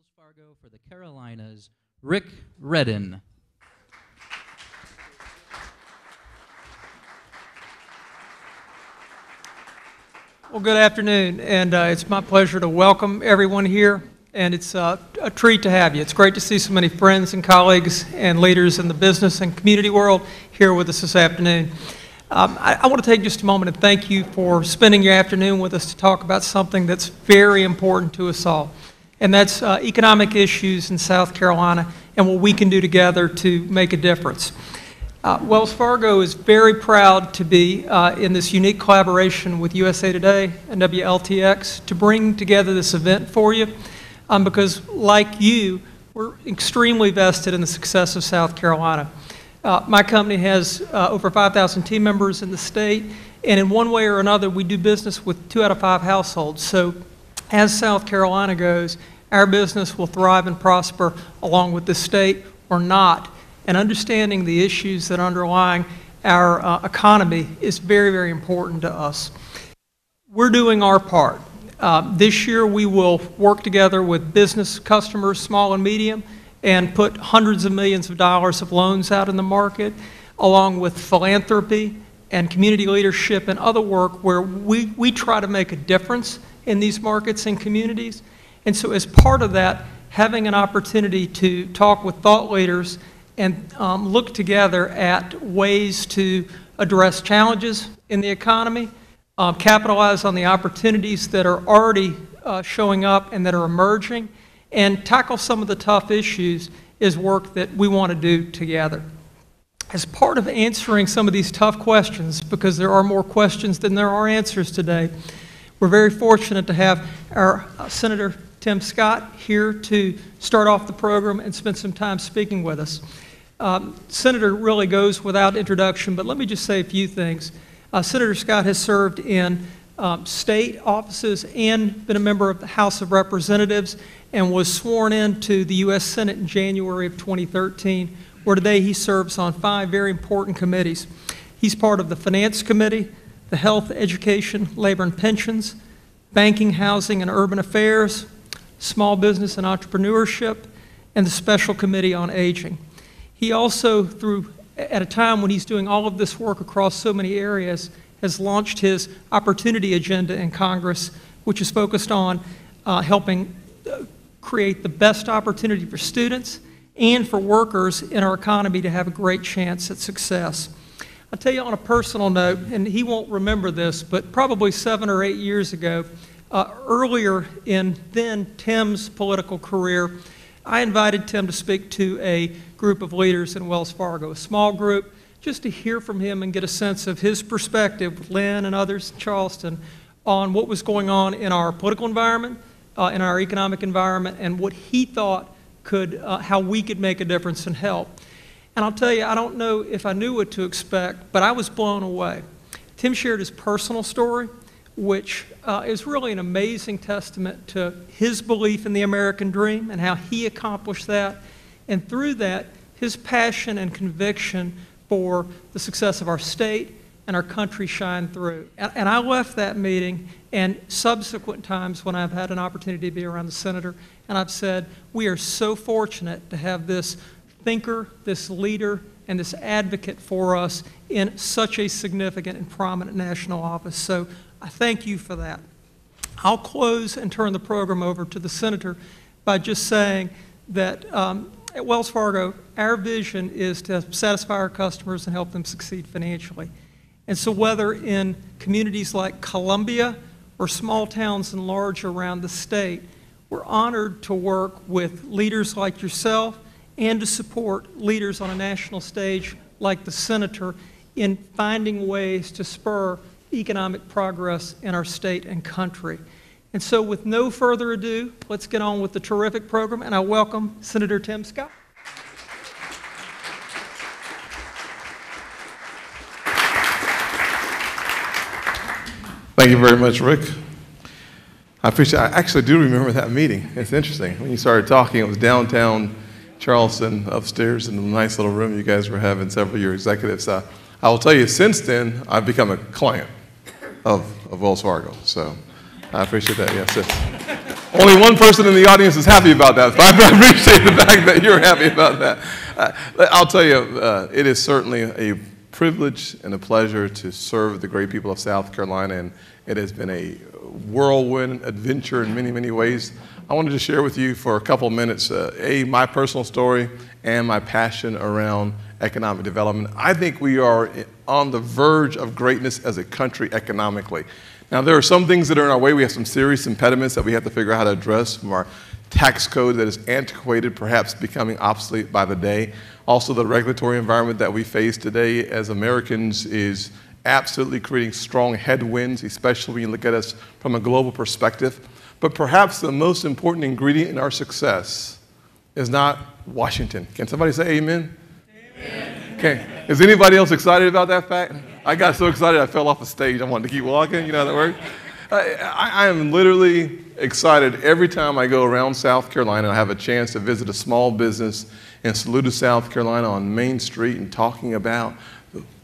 Wells Fargo for the Carolinas, Rick Redden. Well, good afternoon, and it's my pleasure to welcome everyone here, and it's a treat to have you. It's great to see so many friends and colleagues and leaders in the business and community world here with us this afternoon. I want to take just a moment and thank you for spending your afternoon with us to talk about something that's very important to us all, and that's economic issues in South Carolina and what we can do together to make a difference. Wells Fargo is very proud to be in this unique collaboration with USA Today and WLTX to bring together this event for you because, like you, we're extremely vested in the success of South Carolina. My company has over 5,000 team members in the state, and in one way or another, we do business with 2 out of 5 households. So as South Carolina goes, our business will thrive and prosper along with the state or not. And understanding the issues that underlie our economy is very, very important to us. We're doing our part. This year we will work together with business customers, small and medium, and put hundreds of millions of dollars of loans out in the market, along with philanthropy and community leadership and other work where we try to make a difference in these markets and communities. And so as part of that, having an opportunity to talk with thought leaders and look together at ways to address challenges in the economy, capitalize on the opportunities that are already showing up and that are emerging, and tackle some of the tough issues is work that we want to do together. As part of answering some of these tough questions, because there are more questions than there are answers today, we're very fortunate to have our Senator Tim Scott here to start off the program and spend some time speaking with us. Senator really goes without introduction, but let me just say a few things. Senator Scott has served in state offices and been a member of the House of Representatives and was sworn into the U.S. Senate in January of 2013, where today he serves on 5 very important committees. He's part of the Finance Committee, the Health, Education, Labor and Pensions, Banking, Housing and Urban Affairs, Small Business and Entrepreneurship, and the Special Committee on Aging. He also, at a time when he's doing all of this work across so many areas, has launched his opportunity agenda in Congress, which is focused on helping create the best opportunity for students and for workers in our economy to have a great chance at success. I'll tell you on a personal note, and he won't remember this, but probably 7 or 8 years ago, earlier in then Tim's political career, I invited Tim to speak to a group of leaders in Wells Fargo, a small group, just to hear from him and get a sense of his perspective with Lynn and others in Charleston on what was going on in our political environment, in our economic environment, and what he thought how we could make a difference and help. And I'll tell you, I don't know if I knew what to expect, but I was blown away. Tim shared his personal story, which is really an amazing testament to his belief in the American dream and how he accomplished that. And through that, his passion and conviction for the success of our state and our country shine through. And I left that meeting and subsequent times when I've had an opportunity to be around the senator, and I've said, we are so fortunate to have this thinker, this leader, and this advocate for us in such a significant and prominent national office. So I thank you for that. I'll close and turn the program over to the senator by just saying that at Wells Fargo, our vision is to satisfy our customers and help them succeed financially. And so whether in communities like Columbia or small towns and large around the state, we're honored to work with leaders like yourself and to support leaders on a national stage like the senator in finding ways to spur economic progress in our state and country. And so with no further ado, let's get on with the terrific program, and I welcome Senator Tim Scott. Thank you very much, Rick. I actually do remember that meeting. It's interesting. When you started talking, it was downtown Charleston, upstairs in a nice little room you guys were having, several of your executives. I will tell you, since then, I've become a client of Wells Fargo. So I appreciate that, yes. Only one person in the audience is happy about that, but I appreciate the fact that you're happy about that. I'll tell you, it is certainly a privilege and a pleasure to serve the great people of South Carolina, and it has been a whirlwind adventure in many, many ways. I wanted to share with you for a couple minutes, my personal story and my passion around economic development. I think we are on the verge of greatness as a country economically. Now, there are some things that are in our way. We have some serious impediments that we have to figure out how to address, from our tax code that is antiquated, perhaps becoming obsolete by the day. Also, the regulatory environment that we face today as Americans is absolutely creating strong headwinds, especially when you look at us from a global perspective. But perhaps the most important ingredient in our success is not Washington. Can somebody say amen? Amen. Okay. Is anybody else excited about that fact? I got so excited I fell off the stage. I wanted to keep walking. You know how that works? I am literally excited every time I go around South Carolina. I have a chance to visit a small business in Saluda, South Carolina on Main Street, and talking about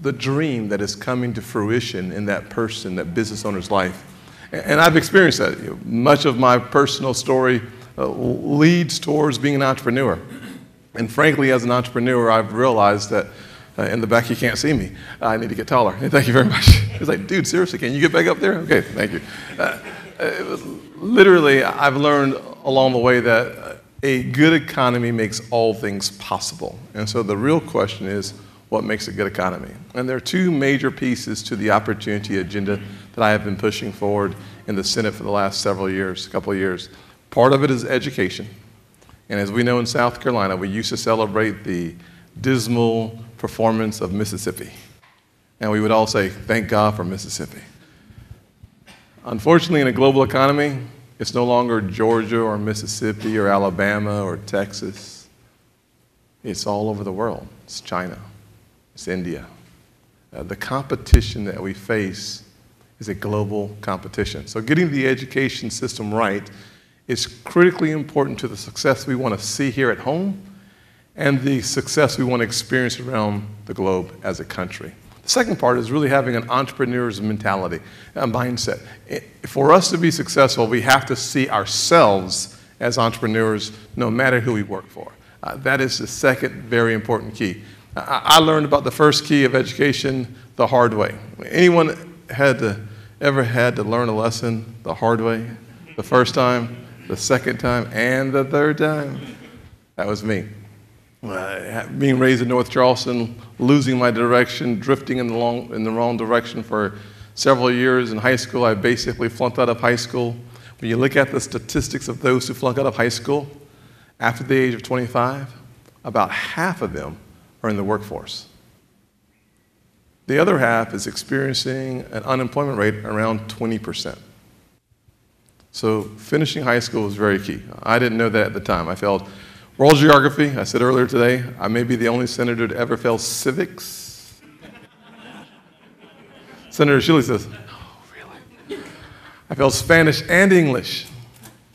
the dream that is coming to fruition in that person, that business owner's life. And I've experienced that. Much of my personal story leads towards being an entrepreneur. And frankly, as an entrepreneur, I've realized that in the back, you can't see me. I need to get taller. Thank you very much. It's like, dude, seriously, can you get back up there? Okay, thank you. Literally, I've learned along the way that a good economy makes all things possible. And so the real question is, what makes a good economy? And there are two major pieces to the opportunity agenda that I have been pushing forward in the Senate for the last couple of years. Part of it is education. And as we know in South Carolina, we used to celebrate the dismal performance of Mississippi. And we would all say, thank God for Mississippi. Unfortunately, in a global economy, it's no longer Georgia or Mississippi or Alabama or Texas. It's all over the world. It's China. It's India. The competition that we face is a global competition. So getting the education system right is critically important to the success we want to see here at home and the success we want to experience around the globe as a country. The second part is really having an entrepreneur's mentality, a mindset. For us to be successful, we have to see ourselves as entrepreneurs no matter who we work for. That is the second very important key. I learned about the first key of education the hard way. Anyone ever had to learn a lesson the hard way? The first time, the second time, and the third time? That was me. Being raised in North Charleston, losing my direction, drifting in the wrong direction for several years in high school. I basically flunked out of high school. When you look at the statistics of those who flunk out of high school, after the age of 25, about half of them are in the workforce. The other half is experiencing an unemployment rate around 20%. So finishing high school is very key. I didn't know that at the time. I failed world geography. I said earlier today, I may be the only senator to ever fail civics. Senator Shilley says, oh, really? I failed Spanish and English.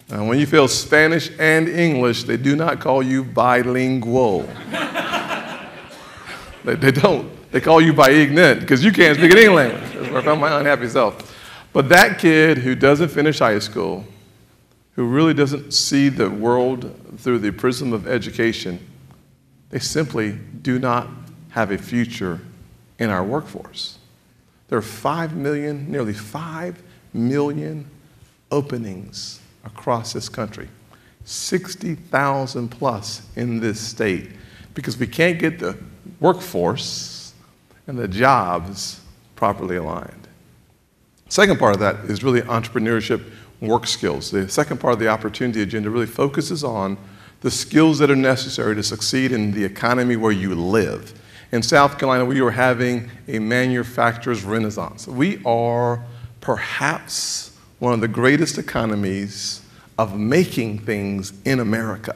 And when you fail Spanish and English, they do not call you bilingual. They don't. They call you biignorant because you can't speak any language. That's where I found my unhappy self. But that kid who doesn't finish high school, who really doesn't see the world through the prism of education, they simply do not have a future in our workforce. There are 5 million, nearly 5 million openings across this country, 60,000 plus in this state, because we can't get the workforce and the jobs properly aligned. Second part of that is really entrepreneurship work skills. The second part of the opportunity agenda really focuses on the skills that are necessary to succeed in the economy where you live. In South Carolina, we are having a manufacturer's renaissance. We are perhaps one of the greatest economies of making things in America.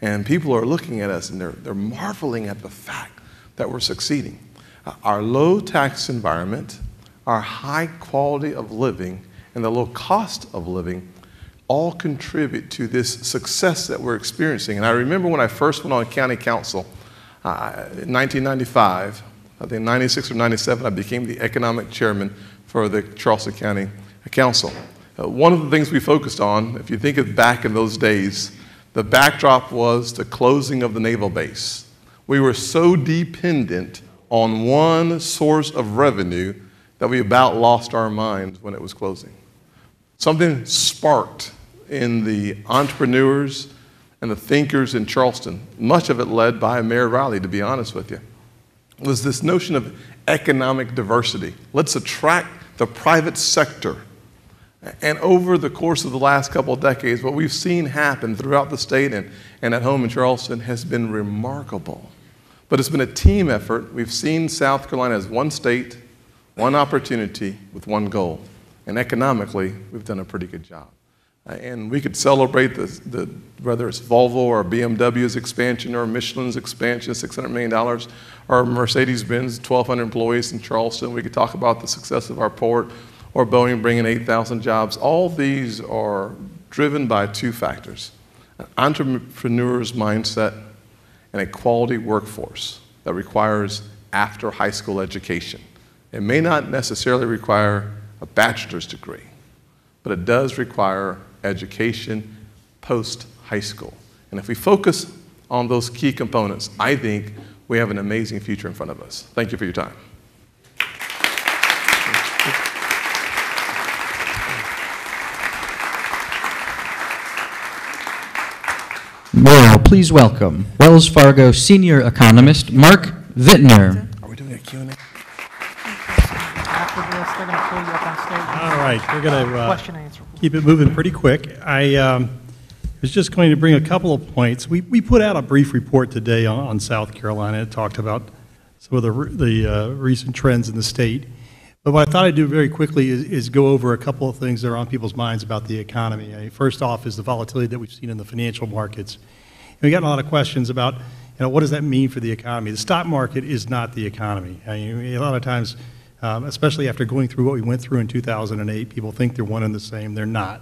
And people are looking at us and they're marveling at the fact that we're succeeding. Our low tax environment, our high quality of living, and the low cost of living all contribute to this success that we're experiencing. And I remember when I first went on county council in 1995, I think 96 or 97, I became the economic chairman for the Charleston County Council. One of the things we focused on, if you think of back in those days, the backdrop was the closing of the naval base. We were so dependent on one source of revenue that we about lost our minds when it was closing. Something sparked in the entrepreneurs and the thinkers in Charleston, much of it led by Mayor Riley, to be honest with you, was this notion of economic diversity. Let's attract the private sector. And over the course of the last couple of decades, what we've seen happen throughout the state and at home in Charleston has been remarkable. But it's been a team effort. We've seen South Carolina as one state, one opportunity with one goal. And economically, we've done a pretty good job. And we could celebrate whether it's Volvo or BMW's expansion or Michelin's expansion, $600 million, or Mercedes-Benz, 1,200 employees in Charleston. We could talk about the success of our port, or Boeing bringing 8,000 jobs. All these are driven by two factors: an entrepreneur's mindset and a quality workforce that requires after high school education. It may not necessarily require a bachelor's degree, but it does require education post high school. And if we focus on those key components, I think we have an amazing future in front of us. Thank you for your time. Now, please welcome Wells Fargo senior economist Mark Vittner. Are we doing a Q&A? After this, they're going to pull you up on stage. All right, we're going Question to answer. keep it moving pretty quick. I was just going to bring a couple of points. We put out a brief report today on South Carolina. It talked about some of the recent trends in the state. But what I thought I'd do very quickly is go over a couple of things that are on people's minds about the economy. First off is the volatility that we've seen in the financial markets. And we got a lot of questions about, what does that mean for the economy? The stock market is not the economy. A lot of times, especially after going through what we went through in 2008, people think they're one and the same. They're not.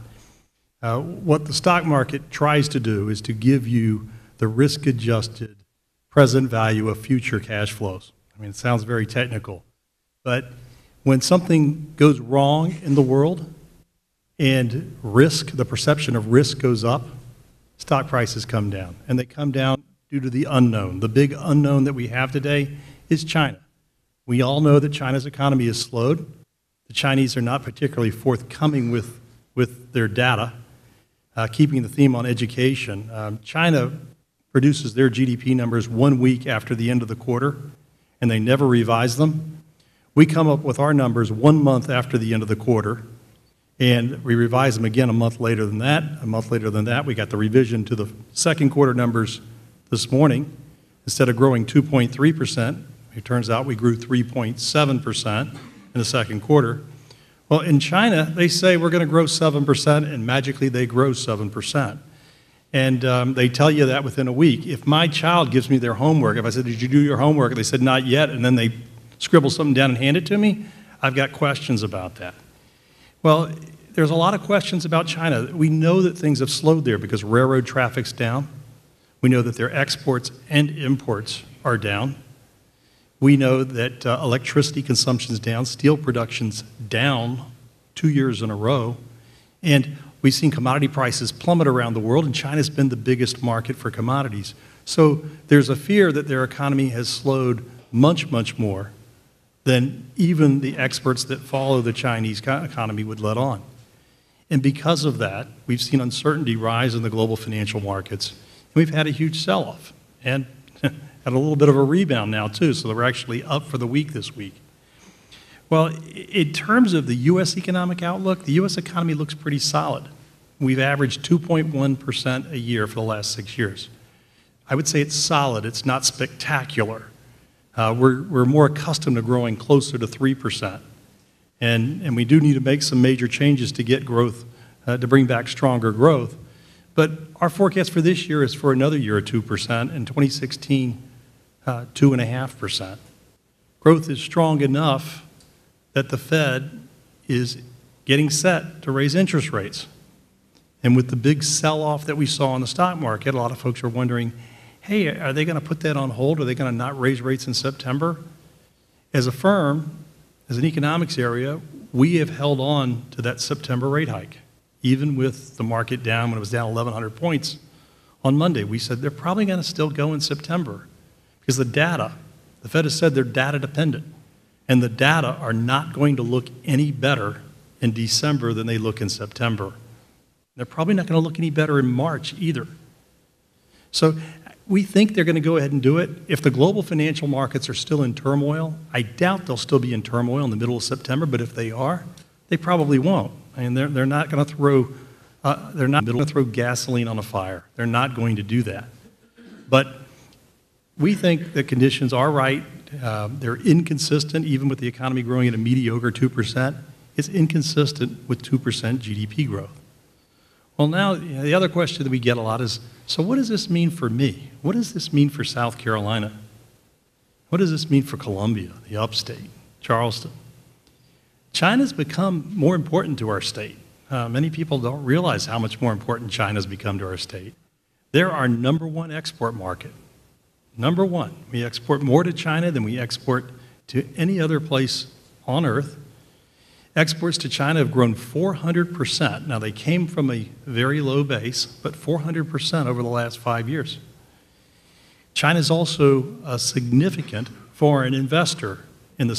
What the stock market tries to do is to give you the risk-adjusted present value of future cash flows. It sounds very technical, but when something goes wrong in the world and the perception of risk goes up, stock prices come down. And they come down due to the unknown. The big unknown that we have today is China. We all know that China's economy has slowed. The Chinese are not particularly forthcoming with their data. Keeping the theme on education, China produces their GDP numbers 1 week after the end of the quarter, and they never revise them. We come up with our numbers 1 month after the end of the quarter, and we revise them again a month later than that. A month later than that, we got the revision to the second quarter numbers this morning. Instead of growing 2.3%, it turns out we grew 3.7% in the second quarter. Well, in China, they say we're going to grow 7%, and magically they grow 7%. And they tell you that within a week. If my child gives me their homework, if I said, did you do your homework? And they said, not yet, and then they scribble something down and hand it to me, I've got questions about that. Well, there's a lot of questions about China. We know that things have slowed there because railroad traffic's down. We know that their exports and imports are down. We know that electricity consumption's down, steel production's down 2 years in a row, and we've seen commodity prices plummet around the world, and China's been the biggest market for commodities. So there's a fear that their economy has slowed much, much more than even the experts that follow the Chinese economy would let on. And because of that, we've seen uncertainty rise in the global financial markets, and we've had a huge sell-off, and had a little bit of a rebound now too, so we're actually up for the week this week. Well, in terms of the U.S. economic outlook, the U.S. economy looks pretty solid. We've averaged 2.1% a year for the last 6 years. I would say it's solid, it's not spectacular. We're more accustomed to growing closer to 3%. And we do need to make some major changes to get growth, to bring back stronger growth. But our forecast for this year is for another year of 2%, and 2016, 2.5%. Growth is strong enough that the Fed is getting set to raise interest rates. And with the big sell-off that we saw in the stock market, a lot of folks are wondering, hey, are they going to put that on hold? Are they going to not raise rates in September? As a firm, as an economics area, we have held on to that September rate hike. even with the market down when it was down 1,100 points on Monday. We said they're probably going to still go in September because the Fed has said they're data dependent, and the data are not going to look any better in December than they look in September. They're probably not going to look any better in March either. So we think they're going to go ahead and do it. If the global financial markets are still in turmoil, I doubt they'll still be in turmoil in the middle of September, but if they are, they probably won't. I mean, they're not going to throw gasoline on a fire. They're not going to do that. But we think the conditions are right. They're inconsistent, even with the economy growing at a mediocre 2%. It's inconsistent with 2% GDP growth. Well, now, the other question that we get a lot is, so what does this mean for me? What does this mean for South Carolina? What does this mean for Columbia, the upstate, Charleston? China's become more important to our state. Many people don't realize how much more important China's become to our state. They're our #1 export market. #1. We export more to China than we export to any other place on earth. Exports to China have grown 400%. Now, they came from a very low base, but 400% over the last 5 years. China is also a significant foreign investor in the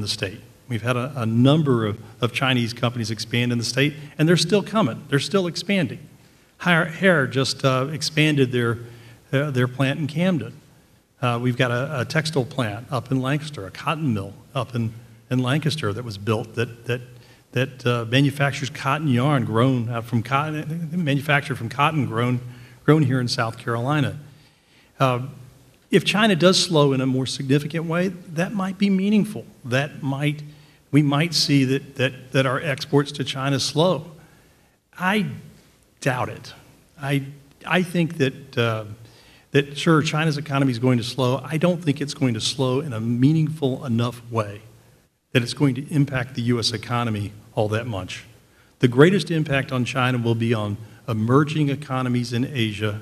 state. We've had a number of Chinese companies expand in the state, and they're still coming. They're still expanding. Haier just expanded their plant in Camden. We've got a textile plant up in Lancaster, a cotton mill up in Lancaster that was built that manufactures cotton yarn manufactured from cotton grown here in South Carolina. If China does slow in a more significant way, that might be meaningful. We might see that our exports to China slow. I doubt it. I think that sure, China's economy is going to slow. I don't think it's going to slow in a meaningful enough way that it's going to impact the U.S. economy all that much. The greatest impact on China will be on emerging economies in Asia,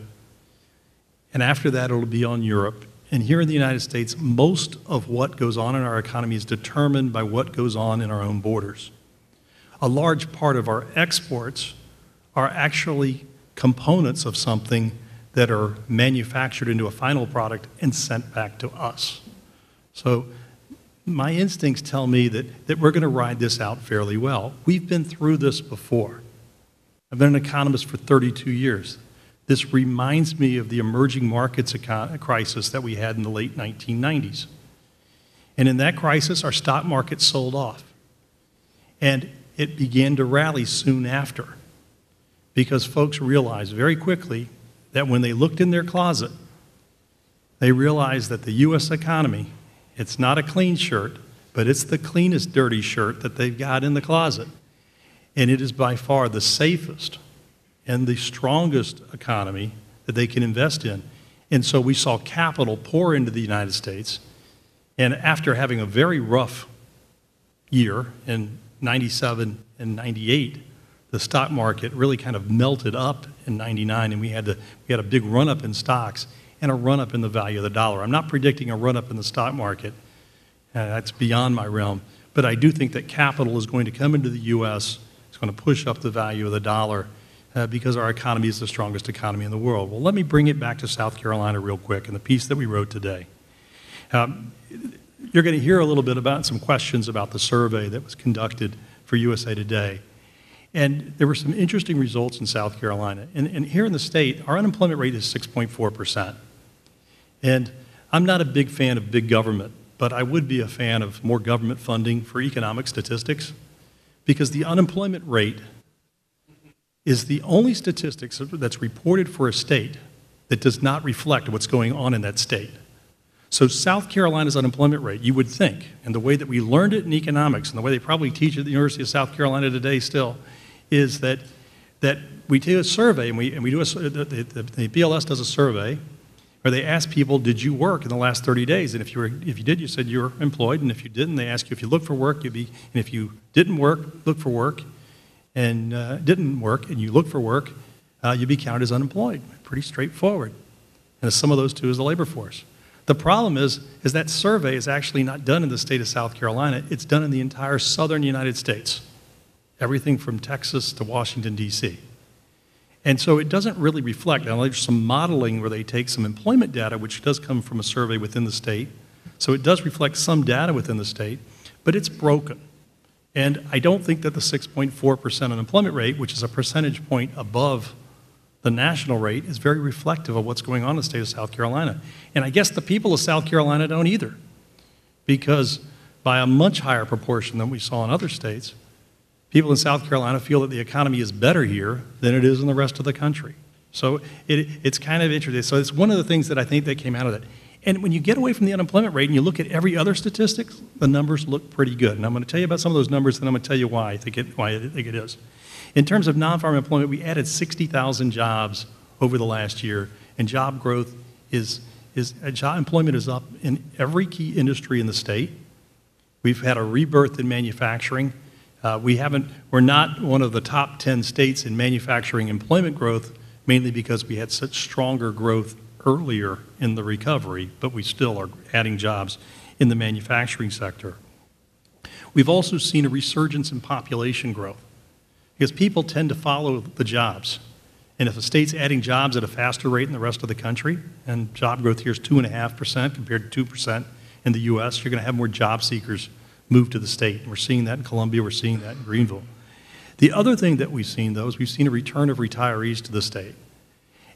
and after that it'll be on Europe. And here in the United States, most of what goes on in our economy is determined by what goes on in our own borders. A large part of our exports are actually components of something that are manufactured into a final product and sent back to us. So my instincts tell me that we're going to ride this out fairly well. We've been through this before. I've been an economist for 32 years. This reminds me of the emerging markets crisis that we had in the late 1990s. And in that crisis, our stock market sold off. And it began to rally soon after because folks realized very quickly that when they looked in their closet, they realized that the U.S. economy, it's not a clean shirt, but it's the cleanest dirty shirt that they've got in the closet. And it is by far the safest and the strongest economy that they can invest in. And so we saw capital pour into the United States. And after having a very rough year in 97 and 98, the stock market really kind of melted up in 99, and we had a big run-up in stocks and a run-up in the value of the dollar. I'm not predicting a run-up in the stock market. That's beyond my realm. But I do think that capital is going to come into the U.S. It's going to push up the value of the dollar because our economy is the strongest economy in the world. Well, let me bring it back to South Carolina real quick and the piece that we wrote today. You're going to hear a little bit about some questions about the survey that was conducted for USA Today. And there were some interesting results in South Carolina. And here in the state, our unemployment rate is 6.4%. And I'm not a big fan of big government, but I would be a fan of more government funding for economic statistics because the unemployment rate is the only statistics that's reported for a state that does not reflect what's going on in that state. So South Carolina's unemployment rate, you would think, and the way that we learned it in economics and the way they probably teach at the University of South Carolina today still, is that we do a survey, and we do the BLS does a survey where they ask people, did you work in the last 30 days? And if you did, you said you were employed, and if you didn't, they ask you if you looked for work, and if you didn't work, look for work, and didn't work, and you look for work, you'd be counted as unemployed. Pretty straightforward. And some of those two is the labor force. The problem is that survey is actually not done in the state of South Carolina. It's done in the entire southern United States. everything from Texas to Washington, D.C. And so it doesn't really reflect. Now, there's some modeling where they take some employment data, which does come from a survey within the state. So it does reflect some data within the state, but it's broken. And I don't think that the 6.4% unemployment rate, which is a percentage point above the national rate, is very reflective of what's going on in the state of South Carolina. And I guess the people of South Carolina don't either, because by a much higher proportion than we saw in other states, people in South Carolina feel that the economy is better here than it is in the rest of the country. So it's kind of interesting. So it's one of the things that I think that came out of that. And when you get away from the unemployment rate and you look at every other statistics, the numbers look pretty good. And I'm going to tell you about some of those numbers, and I'm going to tell you why I think it is. In terms of non-farm employment, we added 60,000 jobs over the last year, and job growth job employment is up in every key industry in the state. We've had a rebirth in manufacturing. We're not one of the top 10 states in manufacturing employment growth, mainly because we had such stronger growth earlier in the recovery, but we still are adding jobs in the manufacturing sector. We've also seen a resurgence in population growth because people tend to follow the jobs. And if a state's adding jobs at a faster rate than the rest of the country, and job growth here is 2.5% compared to 2% in the U.S., you're going to have more job seekers move to the state. And we're seeing that in Columbia, we're seeing that in Greenville. The other thing that we've seen, though, is we've seen a return of retirees to the state.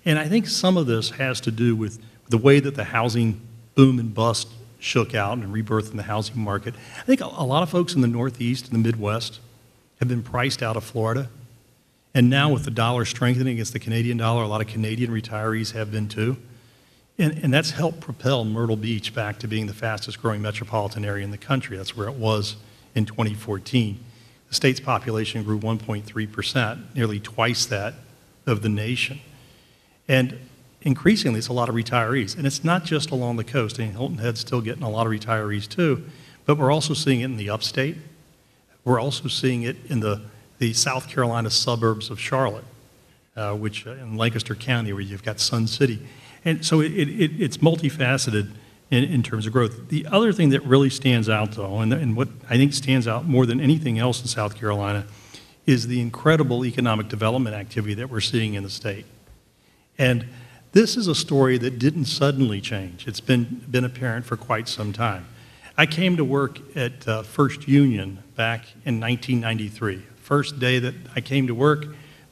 And I think some of this has to do with the way that the housing boom and bust shook out and rebirth in the housing market. I think a lot of folks in the Northeast and the Midwest have been priced out of Florida. And now with the dollar strengthening against the Canadian dollar, a lot of Canadian retirees have been too. And that's helped propel Myrtle Beach back to being the fastest growing metropolitan area in the country. That's where it was in 2014. The state's population grew 1.3%, nearly twice that of the nation. And increasingly, it's a lot of retirees. And it's not just along the coast. I mean, Hilton Head's still getting a lot of retirees too, but we're also seeing it in the upstate. We're also seeing it in the South Carolina suburbs of Charlotte, which in Lancaster County, where you've got Sun City. And so it's multifaceted in terms of growth. The other thing that really stands out, though, and what I think stands out more than anything else in South Carolina, is the incredible economic development activity that we're seeing in the state. And this is a story that didn't suddenly change. It's been apparent for quite some time. I came to work at First Union back in 1993. First day that I came to work,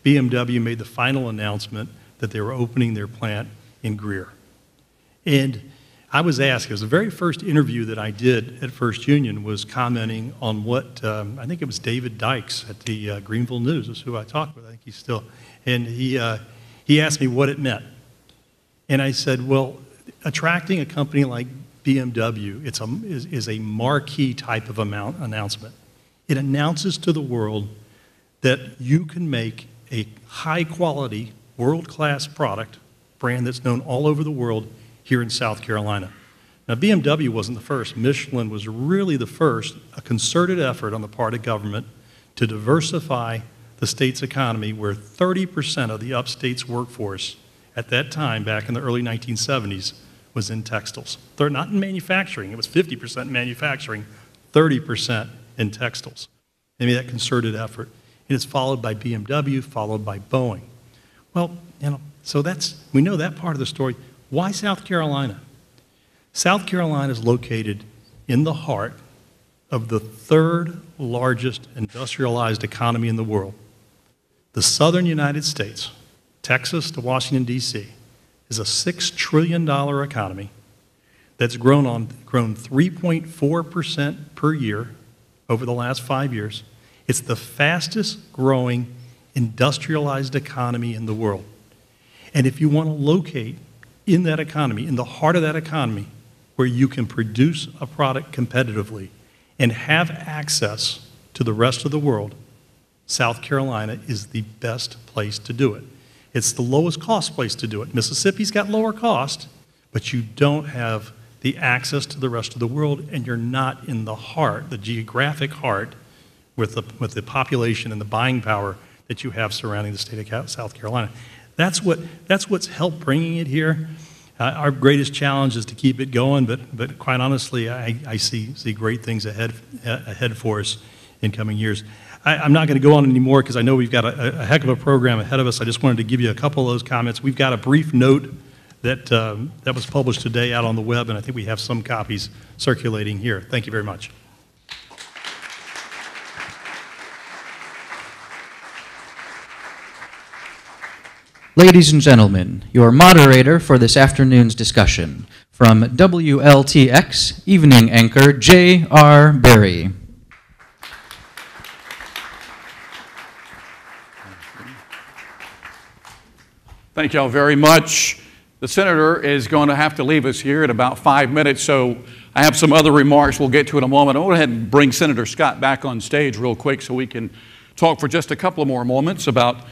BMW made the final announcement that they were opening their plant in Greer. And I was asked, it was the very first interview that I did at First Union was commenting on what, I think it was David Dykes at the Greenville News, is who I talked with, I think he's still, and he asked me what it meant. And I said, well, attracting a company like BMW is a marquee type of announcement. It announces to the world that you can make a high-quality, world-class product, brand that's known all over the world, here in South Carolina. Now, BMW wasn't the first. Michelin was really the first, a concerted effort on the part of government to diversify the state's economy, where 30% of the upstate's workforce at that time, back in the early 1970s, was in textiles. They're not in manufacturing. It was 50% manufacturing, 30% in textiles. They made that concerted effort. And it's followed by BMW, followed by Boeing. Well, so we know that part of the story. Why South Carolina? South Carolina is located in the heart of the third largest industrialized economy in the world. The southern United States, Texas to Washington, D.C., is a $6 trillion economy that's grown 3.4% per year over the last 5 years. It's the fastest growing industrialized economy in the world. And if you want to locate in that economy, in the heart of that economy, where you can produce a product competitively and have access to the rest of the world, South Carolina is the best place to do it. It's the lowest cost place to do it. Mississippi's got lower cost, but you don't have the access to the rest of the world, and you're not in the heart, the geographic heart, with the population and the buying power that you have surrounding the state of South Carolina. That's what's helped bringing it here. Our greatest challenge is to keep it going, but quite honestly, I see great things ahead for us in coming years. I'm not going to go on anymore because I know we've got a heck of a program ahead of us. I just wanted to give you a couple of those comments. We've got a brief note that was published today out on the web, and I think we have some copies circulating here. Thank you very much. Ladies and gentlemen, your moderator for this afternoon's discussion, from WLTX, evening anchor J.R. Berry. Thank y'all very much. The senator is going to have to leave us here in about 5 minutes, so I have some other remarks we'll get to in a moment. I'll go ahead and bring Senator Scott back on stage real quick so we can talk for just a couple of more moments about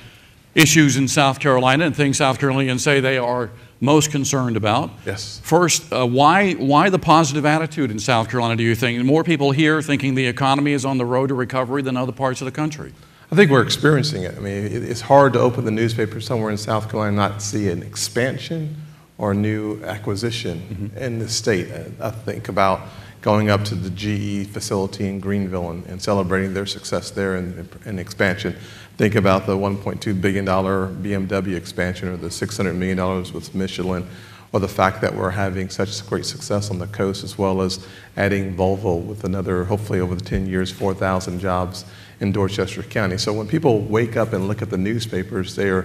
issues in South Carolina and things South Carolinians say they are most concerned about. Yes. First, why the positive attitude in South Carolina, do you think? More people here thinking the economy is on the road to recovery than other parts of the country? I think we're experiencing it. I mean, it's hard to open the newspaper somewhere in South Carolina and not see an expansion or a new acquisition in the state. I think about going up to the GE facility in Greenville and celebrating their success there and expansion. Think about the $1.2 billion BMW expansion or the $600 million with Michelin, or the fact that we're having such great success on the coast, as well as adding Volvo with another, hopefully over the 10 years, 4,000 jobs in Dorchester County. So when people wake up and look at the newspapers, I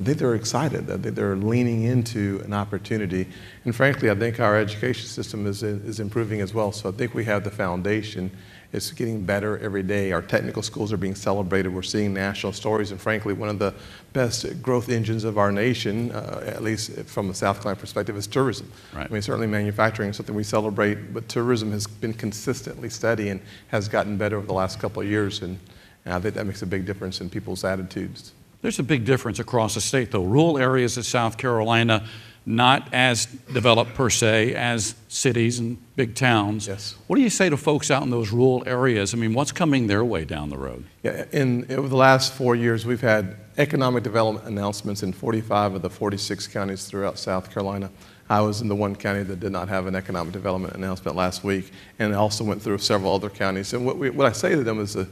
think they're excited, that they're leaning into an opportunity. And frankly, I think our education system is improving as well. So I think we have the foundation. It's getting better every day. Our technical schools are being celebrated. We're seeing national stories. And frankly, one of the best growth engines of our nation, at least from a South Carolina perspective, is tourism. Right. I mean, certainly manufacturing is something we celebrate, but tourism has been consistently steady and has gotten better over the last couple of years. And I think that makes a big difference in people's attitudes. There's a big difference across the state, though. Rural areas of South Carolina, not as developed per se as cities and big towns. Yes. What do you say to folks out in those rural areas? I mean, what's coming their way down the road? Yeah, over the last 4 years, we've had economic development announcements in 45 of the 46 counties throughout South Carolina. I was in the one county that did not have an economic development announcement last week, and I also went through several other counties. And what I say to them is a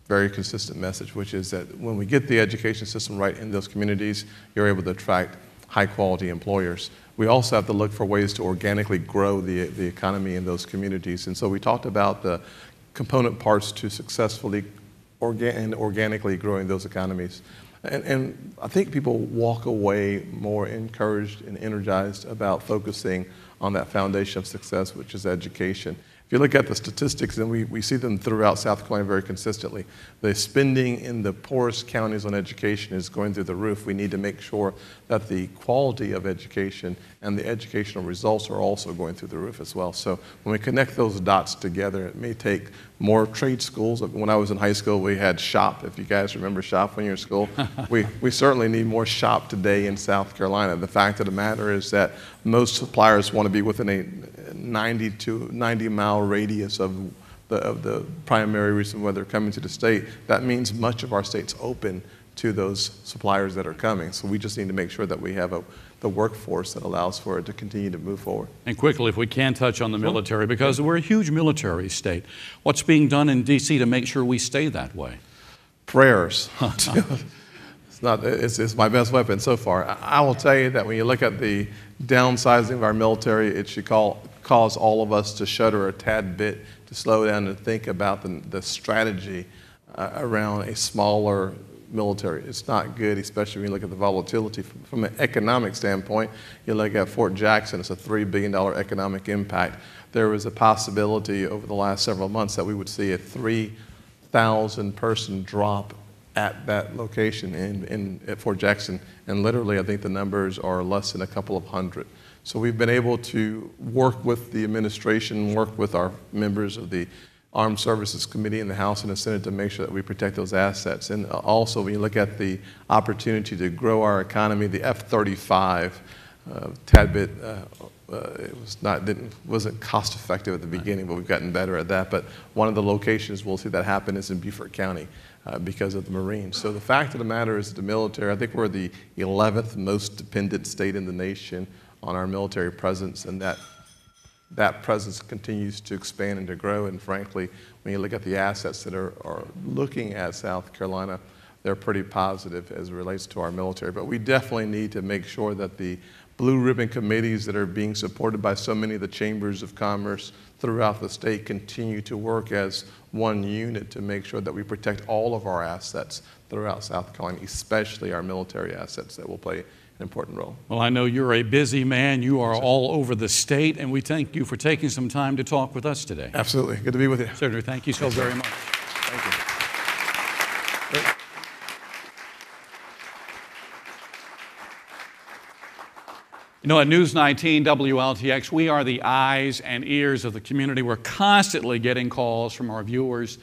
very consistent message, which is that when we get the education system right in those communities, you're able to attract high-quality employers. We also have to look for ways to organically grow the economy in those communities. And so we talked about the component parts to successfully and organically growing those economies. And I think people walk away more encouraged and energized about focusing on that foundation of success, which is education. If you look at the statistics, and we see them throughout South Carolina very consistently, the spending in the poorest counties on education is going through the roof. We need to make sure that the quality of education and the educational results are also going through the roof as well. So when we connect those dots together, it may take more trade schools. When I was in high school, we had SHOP. If you guys remember SHOP when you were in school, we certainly need more SHOP today in South Carolina. The fact of the matter is that most suppliers want to be within a 90-mile radius of the primary reason why they're coming to the state. That means much of our state's open to those suppliers that are coming. So we just need to make sure that we have the workforce that allows for it to continue to move forward. And quickly, if we can touch on the military, because we're a huge military state. What's being done in D.C. to make sure we stay that way? Prayers. It's my best weapon so far. I will tell you that when you look at the downsizing of our military, it should cause all of us to shudder a tad bit, to slow down and think about the strategy around a smaller military. It's not good, especially when you look at the volatility. From an economic standpoint, you look at Fort Jackson, it's a $3 billion economic impact. There was a possibility over the last several months that we would see a 3,000 person drop at that location at Fort Jackson. And literally, I think the numbers are less than a couple of hundred. So we've been able to work with the administration, work with our members of the Armed Services Committee in the House and the Senate to make sure that we protect those assets. And also, when you look at the opportunity to grow our economy, the F-35, tad bit, it wasn't cost effective at the beginning, but we've gotten better at that. But one of the locations we'll see that happen is in Beaufort County because of the Marines. So the fact of the matter is that the military, I think we're the 11th most dependent state in the nation on our military presence, and that that presence continues to expand and to grow. And frankly, when you look at the assets that are looking at South Carolina, they're pretty positive as it relates to our military. But we definitely need to make sure that the blue ribbon committees that are being supported by so many of the chambers of commerce throughout the state continue to work as one unit to make sure that we protect all of our assets throughout South Carolina, especially our military assets that will play an important role. Well, I know you're a busy man. You are all over the state, and we thank you for taking some time to talk with us today. Absolutely. Good to be with you. Senator, thank you so very much. Thank you. You know, at News 19 WLTX, we are the eyes and ears of the community. We're constantly getting calls from our viewers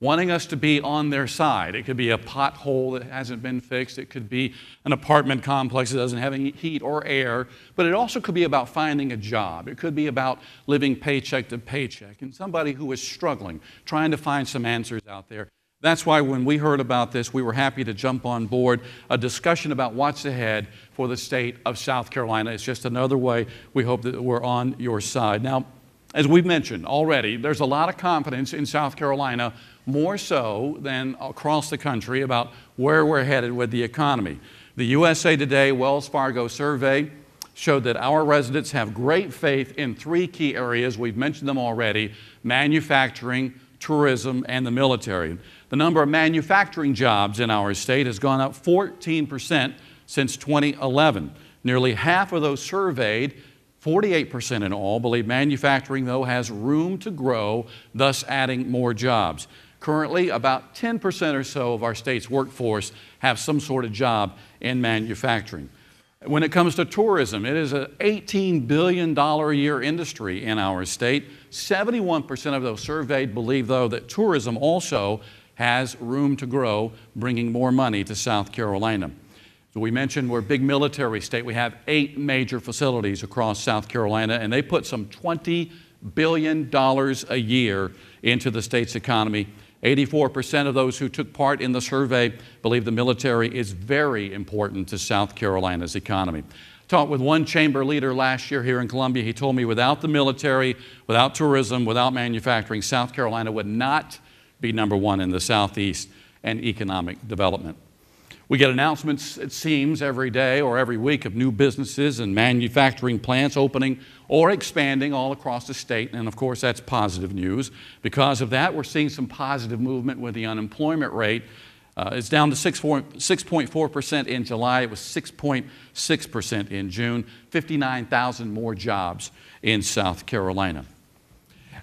wanting us to be on their side. It could be a pothole that hasn't been fixed. It could be an apartment complex that doesn't have any heat or air. But it also could be about finding a job. It could be about living paycheck to paycheck and somebody who is struggling, trying to find some answers out there. That's why when we heard about this, we were happy to jump on board a discussion about what's ahead for the state of South Carolina. It's just another way we hope that we're on your side. Now, as we've mentioned already, there's a lot of confidence in South Carolina, more so than across the country, about where we're headed with the economy. The USA Today Wells Fargo survey showed that our residents have great faith in three key areas. We've mentioned them already: manufacturing, tourism, and the military. The number of manufacturing jobs in our state has gone up 14% since 2011. Nearly half of those surveyed, 48% in all, believe manufacturing, though, has room to grow, thus adding more jobs. Currently, about 10% or so of our state's workforce have some sort of job in manufacturing. When it comes to tourism, it is an $18 billion a year industry in our state. 71% of those surveyed believe, though, that tourism also has room to grow, bringing more money to South Carolina. So we mentioned we're a big military state. We have 8 major facilities across South Carolina, and they put some $20 billion a year into the state's economy. 84% of those who took part in the survey believe the military is very important to South Carolina's economy. Talked with one chamber leader last year here in Columbia. He told me without the military, without tourism, without manufacturing, South Carolina would not be number one in the Southeast in economic development. We get announcements, it seems, every day or every week of new businesses and manufacturing plants opening or expanding all across the state, and of course that's positive news. Because of that, we're seeing some positive movement with the unemployment rate. It's down to 6.4% in July. It was 6.6% in June. 59,000 more jobs in South Carolina.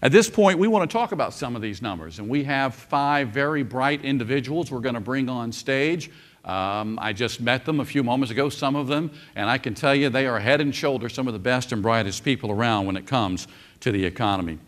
At this point, we want to talk about some of these numbers, and we have 5 very bright individuals we're going to bring on stage. I just met them a few moments ago, some of them, and I can tell you they are head and shoulders some of the best and brightest people around when it comes to the economy.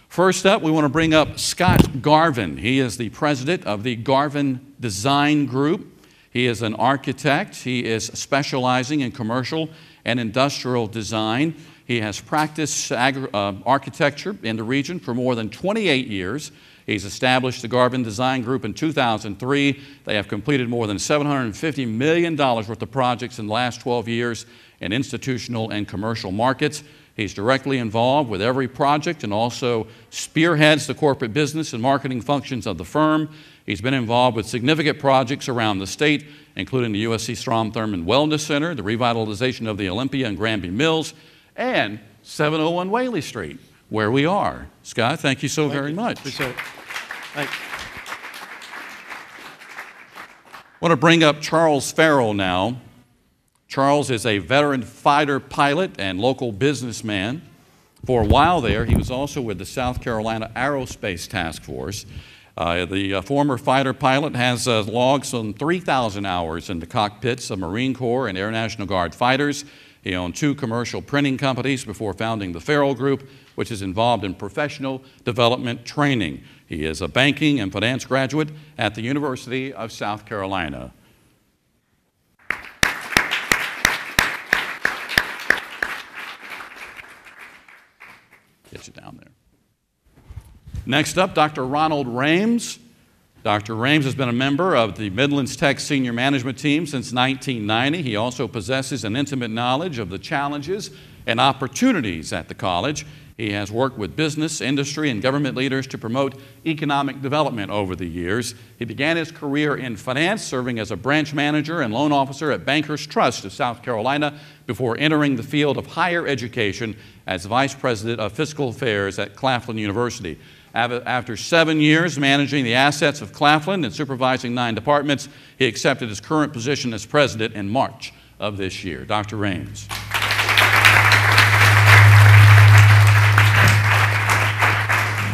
First up, we want to bring up Scott Garvin. He is the president of the Garvin Design Group. He is an architect. He is specializing in commercial and industrial design. He has practiced architecture in the region for more than 28 years. He's established the Garvin Design Group in 2003. They have completed more than $750 million worth of projects in the last 12 years in institutional and commercial markets. He's directly involved with every project and also spearheads the corporate business and marketing functions of the firm. He's been involved with significant projects around the state, including the USC Strom Thurmond Wellness Center, the revitalization of the Olympia and Granby Mills, and 701 Whaley Street, where we are. Scott, thank you so very much. Appreciate it. Thanks. I want to bring up Charles Farrell now. Charles is a veteran fighter pilot and local businessman. For a while there, he was also with the South Carolina Aerospace Task Force. The former fighter pilot has logged some 3,000 hours in the cockpits of Marine Corps and Air National Guard fighters. He owned 2 commercial printing companies before founding the Farrell Group, which is involved in professional development training. He is a banking and finance graduate at the University of South Carolina. Get you down there. Next up, Dr. Ronald Rames. Dr. Rames has been a member of the Midlands Tech Senior Management Team since 1990. He also possesses an intimate knowledge of the challenges and opportunities at the college. He has worked with business, industry, and government leaders to promote economic development over the years. He began his career in finance, serving as a branch manager and loan officer at Bankers Trust of South Carolina before entering the field of higher education as vice president of fiscal affairs at Claflin University. After 7 years managing the assets of Claflin and supervising 9 departments, he accepted his current position as president in March of this year. Dr. Raines.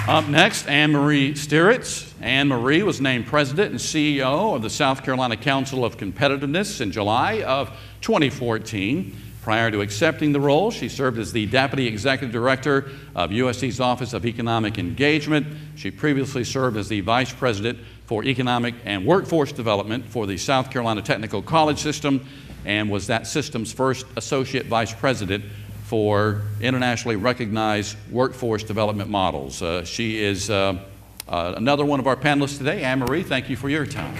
Up next, Anne Marie Stieritz. Anne Marie was named president and CEO of the South Carolina Council of Competitiveness in July of 2014. Prior to accepting the role, she served as the Deputy Executive Director of USC's Office of Economic Engagement. She previously served as the Vice President for Economic and Workforce Development for the South Carolina Technical College System and was that system's first Associate Vice President for internationally recognized workforce development models. She is another one of our panelists today. Anne Marie, thank you for your time.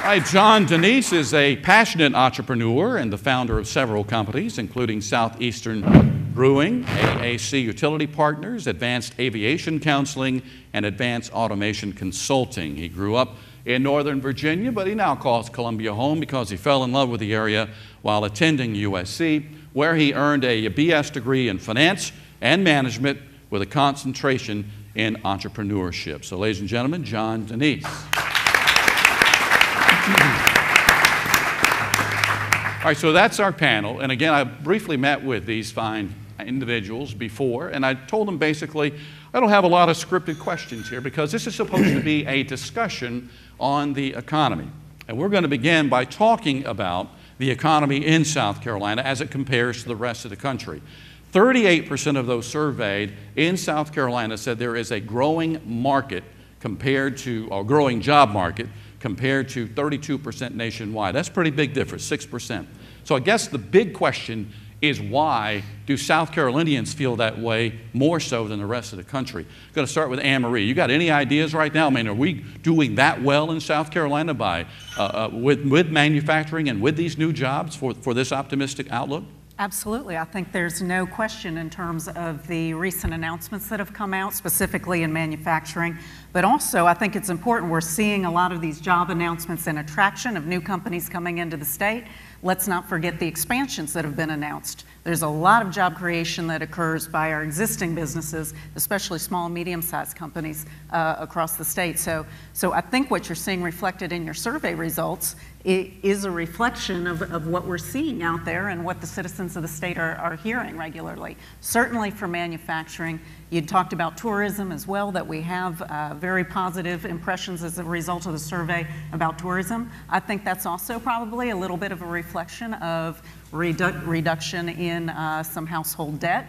All right, John Denise is a passionate entrepreneur and the founder of several companies, including Southeastern Brewing, AAC Utility Partners, Advanced Aviation Counseling, and Advanced Automation Consulting. He grew up in Northern Virginia, but he now calls Columbia home because he fell in love with the area while attending USC, where he earned a BS degree in finance and management with a concentration in entrepreneurship. So, ladies and gentlemen, John Denise. All right, so that's our panel. And again, I briefly met with these fine individuals before, and I told them basically, I don't have a lot of scripted questions here because this is supposed to be a discussion on the economy. And we're going to begin by talking about the economy in South Carolina as it compares to the rest of the country. 38% of those surveyed in South Carolina said there is a growing market compared to, or growing job market compared to 32% nationwide. That's a pretty big difference, 6%. So I guess the big question is why do South Carolinians feel that way more so than the rest of the country? I'm going to start with Anne Marie. You got any ideas right now? I mean, are we doing that well in South Carolina by, with manufacturing and with these new jobs for this optimistic outlook? Absolutely. I think there's no question in terms of the recent announcements that have come out, specifically in manufacturing. But also, I think it's important, we're seeing a lot of these job announcements and attraction of new companies coming into the state. Let's not forget the expansions that have been announced. There's a lot of job creation that occurs by our existing businesses, especially small and medium-sized companies across the state. So I think what you're seeing reflected in your survey results is a reflection of what we're seeing out there and what the citizens of the state are hearing regularly. Certainly for manufacturing, you talked about tourism as well, that we have very positive impressions as a result of the survey about tourism. I think that's also probably a little bit of a reflection of reduction in some household debt,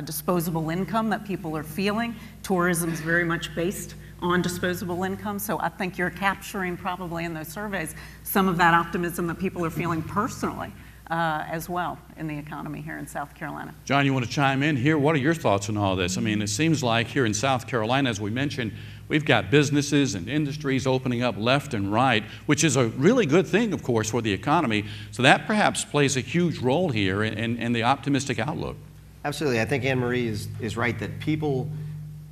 disposable income that people are feeling. Tourism is very much based on disposable income, so I think you're capturing probably in those surveys some of that optimism that people are feeling personally as well in the economy here in South Carolina. John, you want to chime in here? What are your thoughts on all this? I mean, it seems like here in South Carolina, as we mentioned, we've got businesses and industries opening up left and right, which is a really good thing, of course, for the economy. So that perhaps plays a huge role here in the optimistic outlook. Absolutely. I think Anne Marie is right that people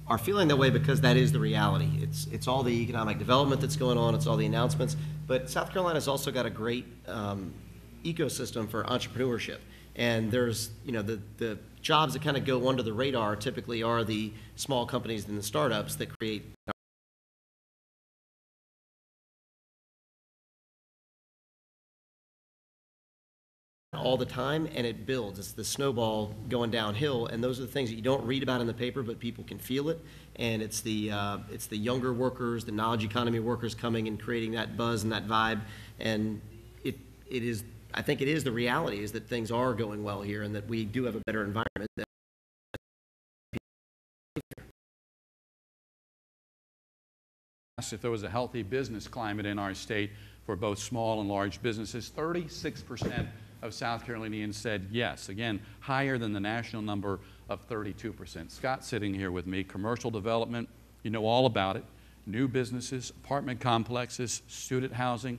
are feeling that way because that is the reality. It's all the economic development that's going on, it's all the announcements, but South Carolina's also got a great ecosystem for entrepreneurship. And there's, you know, the jobs that kind of go under the radar typically are the small companies and the startups that create all the time, and it builds. It's the snowball going downhill, and those are the things that you don't read about in the paper, but people can feel it. And it's the younger workers, the knowledge economy workers coming and creating that buzz and that vibe. And it is, I think it is the reality is that things are going well here, and that we do have a better environment. If there was a healthy business climate in our state for both small and large businesses, 36% of South Carolinians said yes. Again, higher than the national number of 32%. Scott sitting here with me, commercial development, you know all about it. New businesses, apartment complexes, student housing.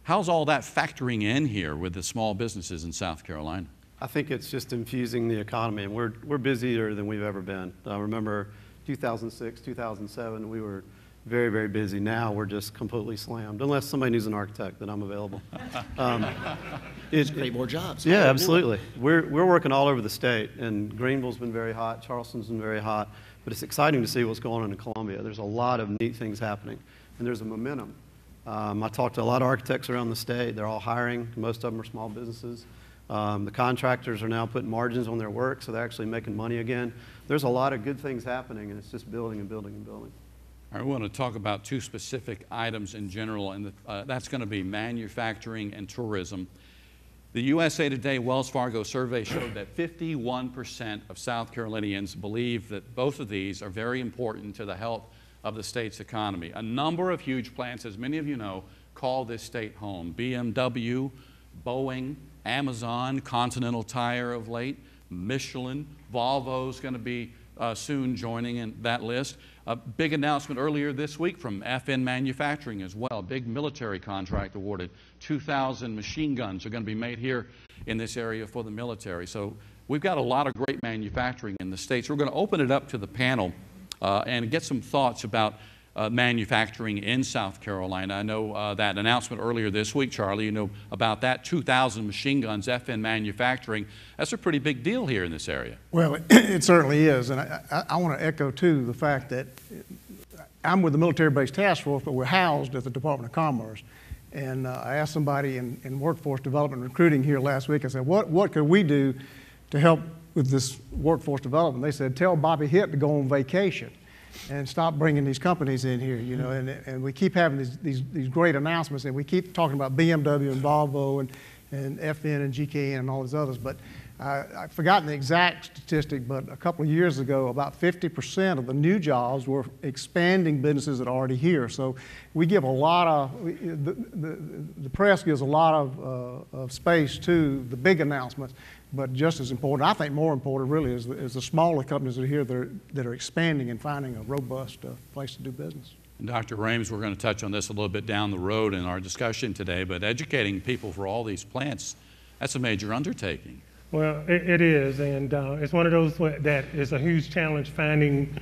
How's all that factoring in here with the small businesses in South Carolina? I think it's just infusing the economy, and we're busier than we've ever been. I remember 2006, 2007, we were very, very busy. Now we're just completely slammed. Unless somebody needs an architect, then I'm available. It's create more jobs. Yeah, absolutely. We're working all over the state, and Greenville's been very hot, Charleston's been very hot, but it's exciting to see what's going on in Columbia. There's a lot of neat things happening, and there's a momentum. I talked to a lot of architects around the state. They're all hiring. Most of them are small businesses. The contractors are now putting margins on their work, so they're actually making money again. There's a lot of good things happening, and it's just building and building and building. I want to talk about two specific items in general, and that's going to be manufacturing and tourism. The USA Today Wells Fargo survey showed that 51% of South Carolinians believe that both of these are very important to the health of the state's economy. A number of huge plants, as many of you know, call this state home. BMW, Boeing, Amazon, Continental Tire of late, Michelin, Volvo's going to be soon joining in that list. A big announcement earlier this week from FN Manufacturing as well. Big military contract awarded. 2,000 machine guns are going to be made here in this area for the military. So we've got a lot of great manufacturing in the States. We're going to open it up to the panel and get some thoughts about manufacturing in South Carolina. I know that announcement earlier this week, Charlie, you know about that, 2,000 machine guns, FN Manufacturing. That's a pretty big deal here in this area. Well, it certainly is, and I want to echo, too, the fact that I'm with the Military Base Task Force, but we're housed at the Department of Commerce. And I asked somebody in workforce development recruiting here last week, I said, what could we do to help with this workforce development? They said, tell Bobby Hitt to go on vacation and stop bringing these companies in here, you know, and we keep having these great announcements, and we keep talking about BMW and Volvo and FN and GKN and all these others, but I've forgotten the exact statistic, but a couple of years ago, about 50% of the new jobs were expanding businesses that are already here. So we give a lot of, the press gives a lot of space to the big announcements, but just as important, I think more important really is the smaller companies that are here that are expanding and finding a robust place to do business. And Dr. Rames, we're going to touch on this a little bit down the road in our discussion today, but educating people for all these plants, that's a major undertaking. Well, it is, and it's one of those that is a huge challenge, finding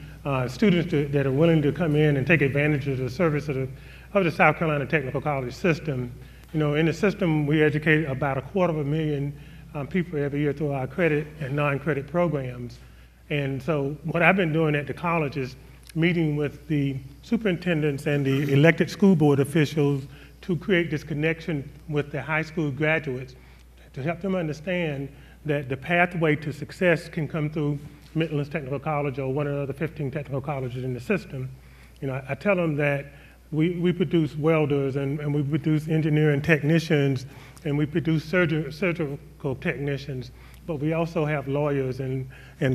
students that are willing to come in and take advantage of the service of the South Carolina Technical College system. You know, in the system, we educate about 250,000 people every year through our credit and non-credit programs. And so what I've been doing at the college is meeting with the superintendents and the elected school board officials to create this connection with the high school graduates to help them understand that the pathway to success can come through Midlands Technical College or one of the other 15 technical colleges in the system. You know, I tell them that we produce welders and we produce engineering technicians and we produce surgical technicians, but we also have lawyers and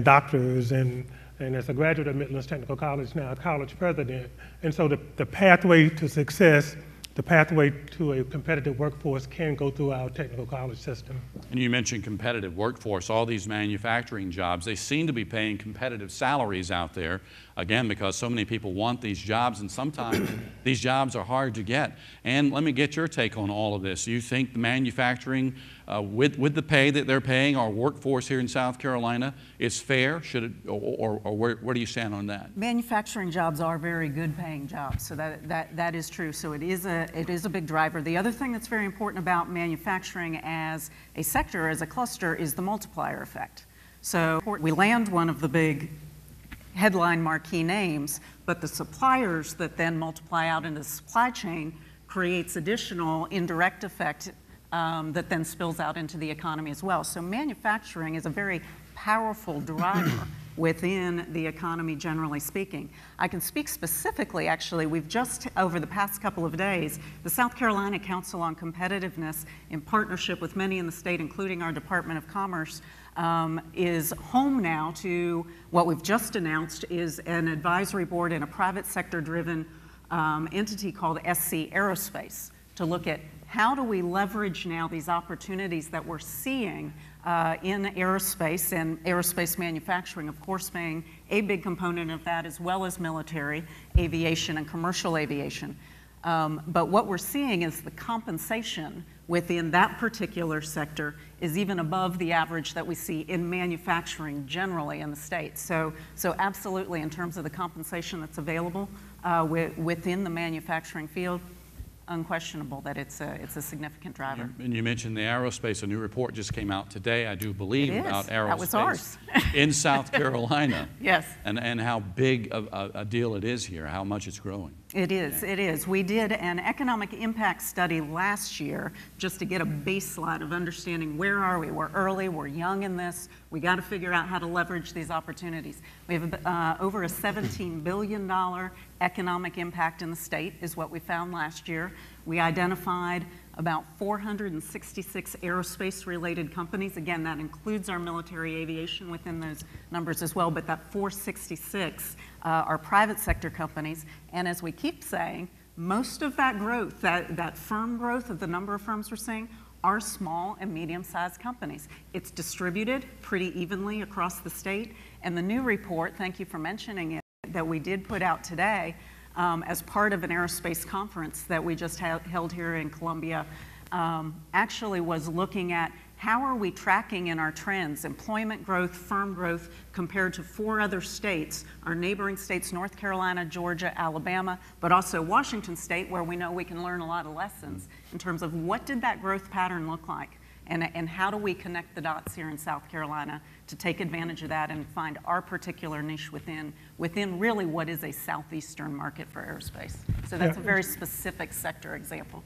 doctors and as a graduate of Midlands Technical College now, a college president. And so the pathway to success, the pathway to a competitive workforce can go through our technical college system. And you mentioned competitive workforce. All these manufacturing jobs, they seem to be paying competitive salaries out there, again, because so many people want these jobs, and sometimes these jobs are hard to get. And let me get your take on all of this. You think the manufacturing, with the pay that they're paying our workforce here in South Carolina, is fair? Should it, or where do you stand on that? Manufacturing jobs are very good paying jobs, so that is true. So it is a big driver. The other thing that's very important about manufacturing as a sector, as a cluster, is the multiplier effect. So we land one of the big headline marquee names, but the suppliers that then multiply out into the supply chain creates additional indirect effect that then spills out into the economy as well. So manufacturing is a very powerful driver within the economy, generally speaking. I can speak specifically, actually, we've just, over the past couple of days, the South Carolina Council on Competitiveness, in partnership with many in the state, including our Department of Commerce, is home now to what we've just announced is an advisory board in a private sector-driven entity called SC Aerospace to look at how do we leverage now these opportunities that we're seeing in aerospace, and aerospace manufacturing, of course, being a big component of that, as well as military aviation and commercial aviation. But what we're seeing is the compensation within that particular sector is even above the average that we see in manufacturing generally in the state. So absolutely, in terms of the compensation that's available within the manufacturing field, unquestionable that it's a significant driver. And you mentioned the aerospace. A new report just came out today, I do believe, about aerospace. That was ours. in South Carolina. Yes. And how big a deal it is here, how much it's growing. It is, it is. We did an economic impact study last year just to get a baseline of understanding where are we. We're early, we're young in this. We got to figure out how to leverage these opportunities. We have over a $17 billion economic impact in the state is what we found last year. We identified about 466 aerospace-related companies. Again, that includes our military aviation within those numbers as well, but that 466 are private sector companies. And as we keep saying, most of that growth, that firm growth of the number of firms we're seeing, are small and medium-sized companies. It's distributed pretty evenly across the state. And the new report, thank you for mentioning it, that we did put out today, as part of an aerospace conference that we just held here in Columbia, actually was looking at how are we tracking in our trends, employment growth, firm growth, compared to 4 other states, our neighboring states, North Carolina, Georgia, Alabama, but also Washington State, where we know we can learn a lot of lessons in terms of what did that growth pattern look like, and how do we connect the dots here in South Carolina to take advantage of that and find our particular niche within really what is a southeastern market for aerospace. So that's a very specific sector example.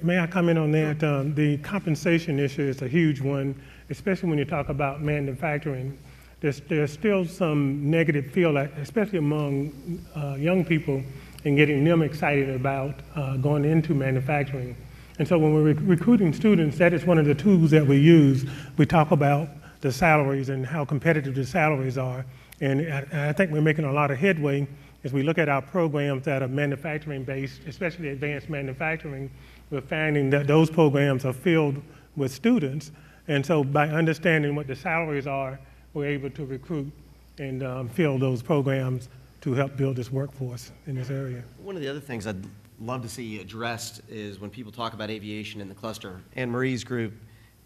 May I comment on that? The compensation issue is a huge one, especially when you talk about manufacturing. There's still some negative feel, especially among young people, in getting them excited about going into manufacturing. And so when we're recruiting students, that is one of the tools that we use. We talk about the salaries and how competitive the salaries are. And I think we're making a lot of headway as we look at our programs that are manufacturing-based, especially advanced manufacturing. We're finding that those programs are filled with students. And so by understanding what the salaries are, we're able to recruit and fill those programs to help build this workforce in this area. One of the other things I'd love to see addressed is when people talk about aviation in the cluster, Anne Marie's group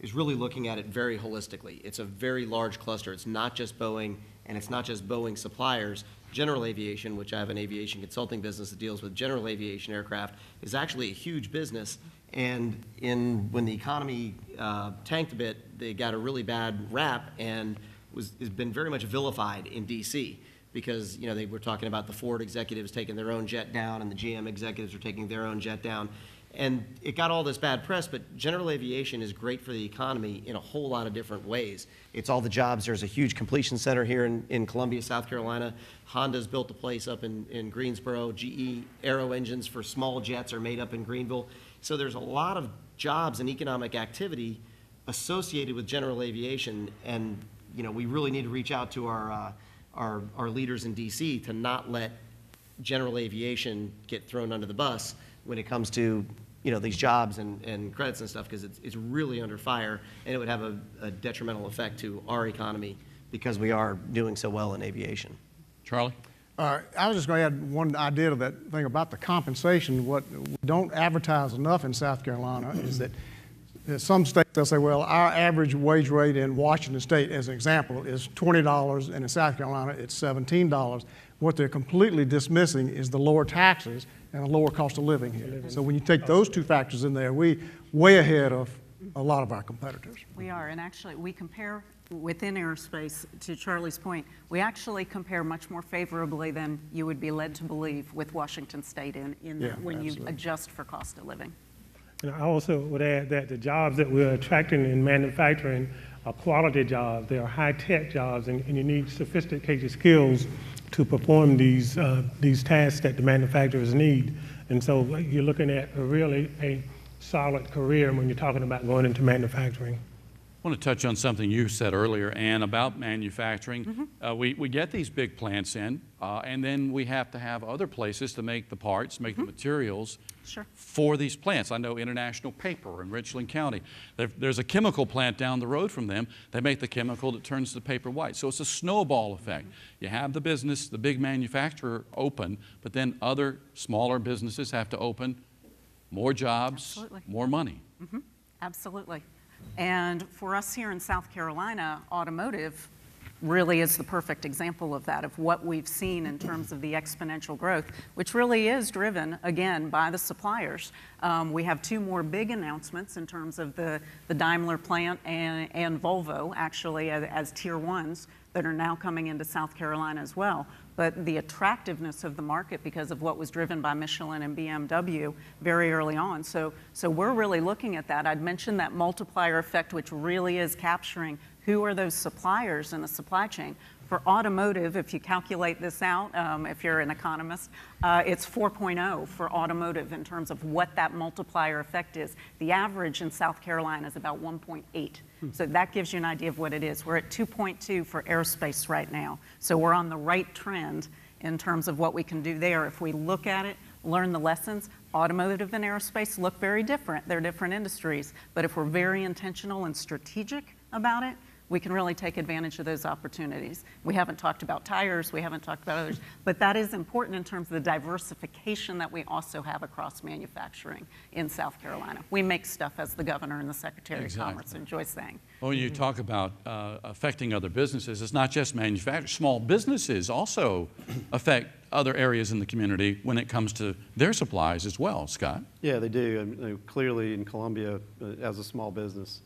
is really looking at it very holistically. It's a very large cluster. It's not just Boeing, and it's not just Boeing suppliers. General aviation, which I have an aviation consulting business that deals with general aviation aircraft, is actually a huge business. And when the economy tanked a bit, they got a really bad rap and has been very much vilified in D.C. because they were talking about the Ford executives taking their own jet down and the GM executives are taking their own jet down. And it got all this bad press, but general aviation is great for the economy in a whole lot of different ways. It's all the jobs. There's a huge completion center here in Columbia, South Carolina. Honda's built a place up in Greensboro. GE Aero engines for small jets are made up in Greenville. So there's a lot of jobs and economic activity associated with general aviation, and we really need to reach out to our leaders in D.C. to not let general aviation get thrown under the bus when it comes to these jobs and credits and stuff, because it's really under fire, and it would have a detrimental effect to our economy because we are doing so well in aviation. Charlie? I was just going to add one idea to that thing about the compensation. What we don't advertise enough in South Carolina is that in some states they'll say, well, our average wage rate in Washington State, as an example, is $20, and in South Carolina it's $17. What they're completely dismissing is the lower taxes and the lower cost of living here. So when you take those two factors in there, we're way ahead of a lot of our competitors. We are, and actually we compare within aerospace, to Charlie's point, we actually compare much more favorably than you would be led to believe with Washington State when absolutely. You adjust for cost of living. And I also would add that the jobs that we're attracting in manufacturing are quality jobs. They are high-tech jobs, and you need sophisticated skills to perform these tasks that the manufacturers need. And so you're looking at really a solid career when you're talking about going into manufacturing. I want to touch on something you said earlier, Ann, about manufacturing. We get these big plants in, and then we have to have other places to make the parts, make the materials for these plants. I know International Paper in Richland County. There's a chemical plant down the road from them. They make the chemical that turns the paper white. So it's a snowball effect. You have the business, the big manufacturer open, but then other smaller businesses have to open more jobs, Absolutely. more money. Absolutely. And for us here in South Carolina, automotive really is the perfect example of that, of what we've seen in terms of the exponential growth, which really is driven, again, by the suppliers. We have two more big announcements in terms of the Daimler plant and Volvo, actually, as tier ones that are now coming into South Carolina as well. But the attractiveness of the market because of what was driven by Michelin and BMW very early on. So we're really looking at that. I'd mentioned that multiplier effect, which really is capturing who are those suppliers in the supply chain. For automotive, if you calculate this out, if you're an economist, it's 4.0 for automotive in terms of what that multiplier effect is. The average in South Carolina is about 1.8. So that gives you an idea of what it is. We're at 2.2 for aerospace right now. So we're on the right trend in terms of what we can do there. If we look at it, learn the lessons, automotive and aerospace look very different. They're different industries. But if we're very intentional and strategic about it, we can really take advantage of those opportunities. We haven't talked about tires, we haven't talked about others, but that is important in terms of the diversification that we also have across manufacturing in South Carolina. We make stuff, as the governor and the Secretary of Commerce enjoy saying. Well, you talk about affecting other businesses. It's not just manufacturers. Small businesses also affect other areas in the community when it comes to their supplies as well, Scott. Yeah, they do. And clearly in Columbia, as a small business,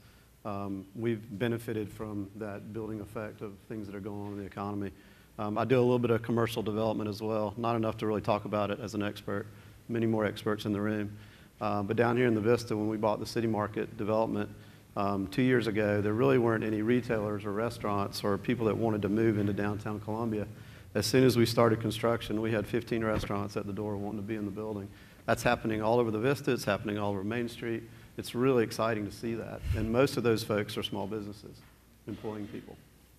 we've benefited from that building effect of things that are going on in the economy. I do a little bit of commercial development as well, not enough to really talk about it as an expert, many more experts in the room. But down here in the Vista, when we bought the City Market development 2 years ago, there really weren't any retailers or restaurants or people that wanted to move into downtown Columbia. As soon as we started construction, we had 15 restaurants at the door wanting to be in the building. That's happening all over the Vista, it's happening all over Main Street. It's really exciting to see that. And most of those folks are small businesses employing people.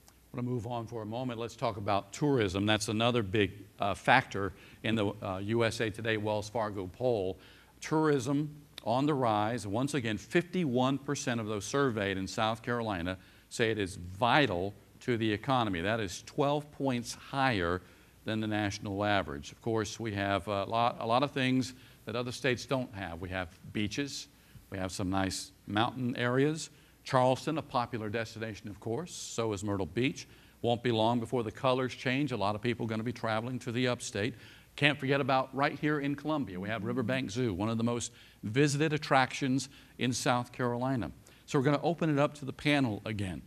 I want to move on for a moment. Let's talk about tourism. That's another big factor in the USA Today Wells Fargo poll. Tourism on the rise. Once again, 51% of those surveyed in South Carolina say it is vital to the economy. That is 12 points higher than the national average. Of course, we have a lot of things that other states don't have. We have beaches. We have some nice mountain areas. Charleston, a popular destination, of course. So is Myrtle Beach. Won't be long before the colors change. A lot of people are going to be traveling to the upstate. Can't forget about right here in Columbia. We have Riverbank Zoo, one of the most visited attractions in South Carolina. So we're going to open it up to the panel again.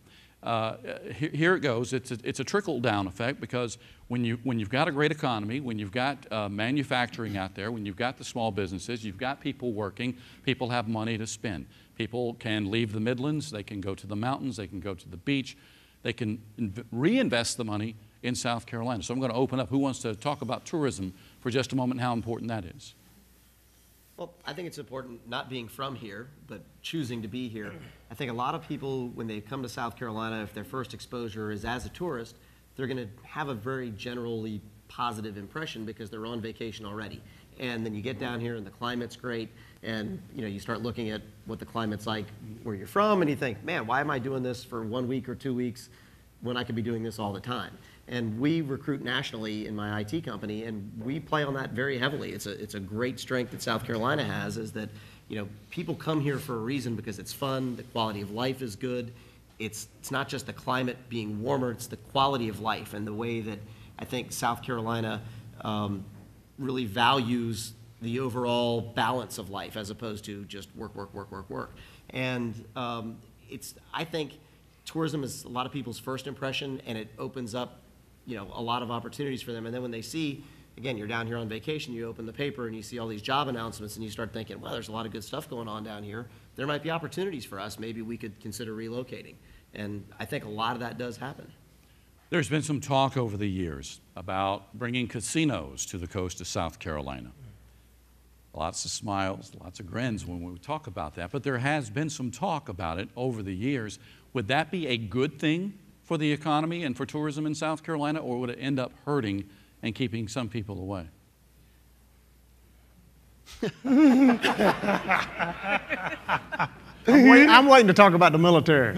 Here it goes. It's a trickle-down effect because when you've got a great economy, when you've got manufacturing out there, when you've got the small businesses, you've got people working, people have money to spend. People can leave the Midlands, they can go to the mountains, they can go to the beach, they can reinvest the money in South Carolina. So I'm going to open up. Who wants to talk about tourism for just a moment and how important that is? Well, I think it's important not being from here, but choosing to be here. I think a lot of people, when they come to South Carolina, if their first exposure is as a tourist, they're going to have a very generally positive impression because they're on vacation already. And then you get down here and the climate's great, and you start looking at what the climate's like where you're from, and you think, man, why am I doing this for 1 week or 2 weeks when I could be doing this all the time? And we recruit nationally in my IT company, and we play on that very heavily. It's a great strength that South Carolina has, is that people come here for a reason because it's fun, the quality of life is good. It's not just the climate being warmer, it's the quality of life and the way that I think South Carolina really values the overall balance of life as opposed to just work, work, work, work, work. And I think tourism is a lot of people's first impression, and it opens up a lot of opportunities for them. And then when they see, again, you're down here on vacation, you open the paper and you see all these job announcements and you start thinking, well, there's a lot of good stuff going on down here. There might be opportunities for us. Maybe we could consider relocating. And I think a lot of that does happen. There's been some talk over the years about bringing casinos to the coast of South Carolina. Lots of smiles, lots of grins when we talk about that, but there has been some talk about it over the years. Would that be a good thing for the economy and for tourism in South Carolina, or would it end up hurting and keeping some people away? I'm waiting to talk about the military.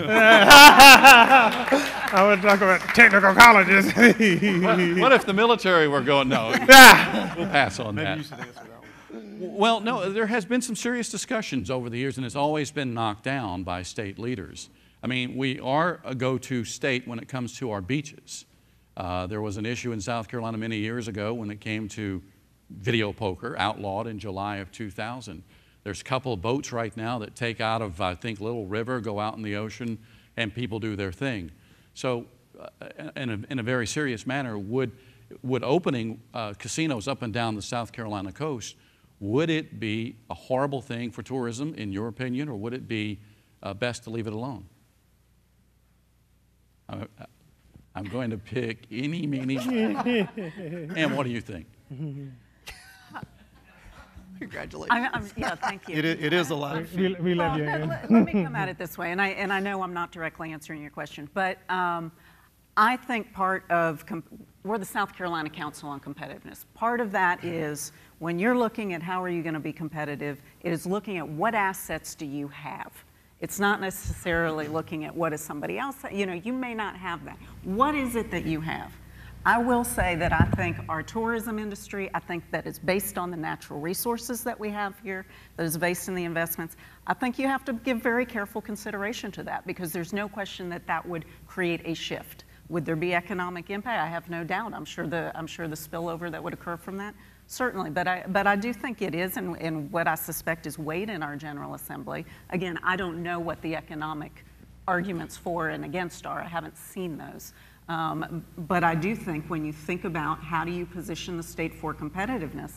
I want to talk about technical colleges. What if the military were going? No, we'll pass on that. Maybe you should answer that one. Well, no, there has been some serious discussions over the years, and it's always been knocked down by state leaders. I mean, we are a go-to state when it comes to our beaches. There was an issue in South Carolina many years ago when it came to video poker, outlawed in July of 2000. There's a couple of boats right now that take out of, I think, Little River, go out in the ocean, and people do their thing. So in a very serious manner, would opening casinos up and down the South Carolina coast, would it be a horrible thing for tourism, in your opinion, or would it be best to leave it alone? I'm going to pick any, meeny, and what do you think? Congratulations. Yeah, thank you. It is a lot. We love you, Ann. Let me come at it this way, and I know I'm not directly answering your question, but I think part of, we're the South Carolina Council on Competitiveness. Part of that is when you're looking at how are you going to be competitive, it is looking at what assets do you have. It's not necessarily looking at what is somebody else, you know, you may not have that. What is it that you have? I will say that I think our tourism industry, I think that is based on the natural resources that we have here, that is based in the investments. I think you have to give very careful consideration to that because there's no question that that would create a shift. Would there be economic impact? I have no doubt. I'm sure the spillover that would occur from that, certainly. But I do think it is, and what I suspect is weighed in our General Assembly. Again, I don't know what the economic arguments for and against are. I haven't seen those. But I do think when you think about how do you position the state for competitiveness,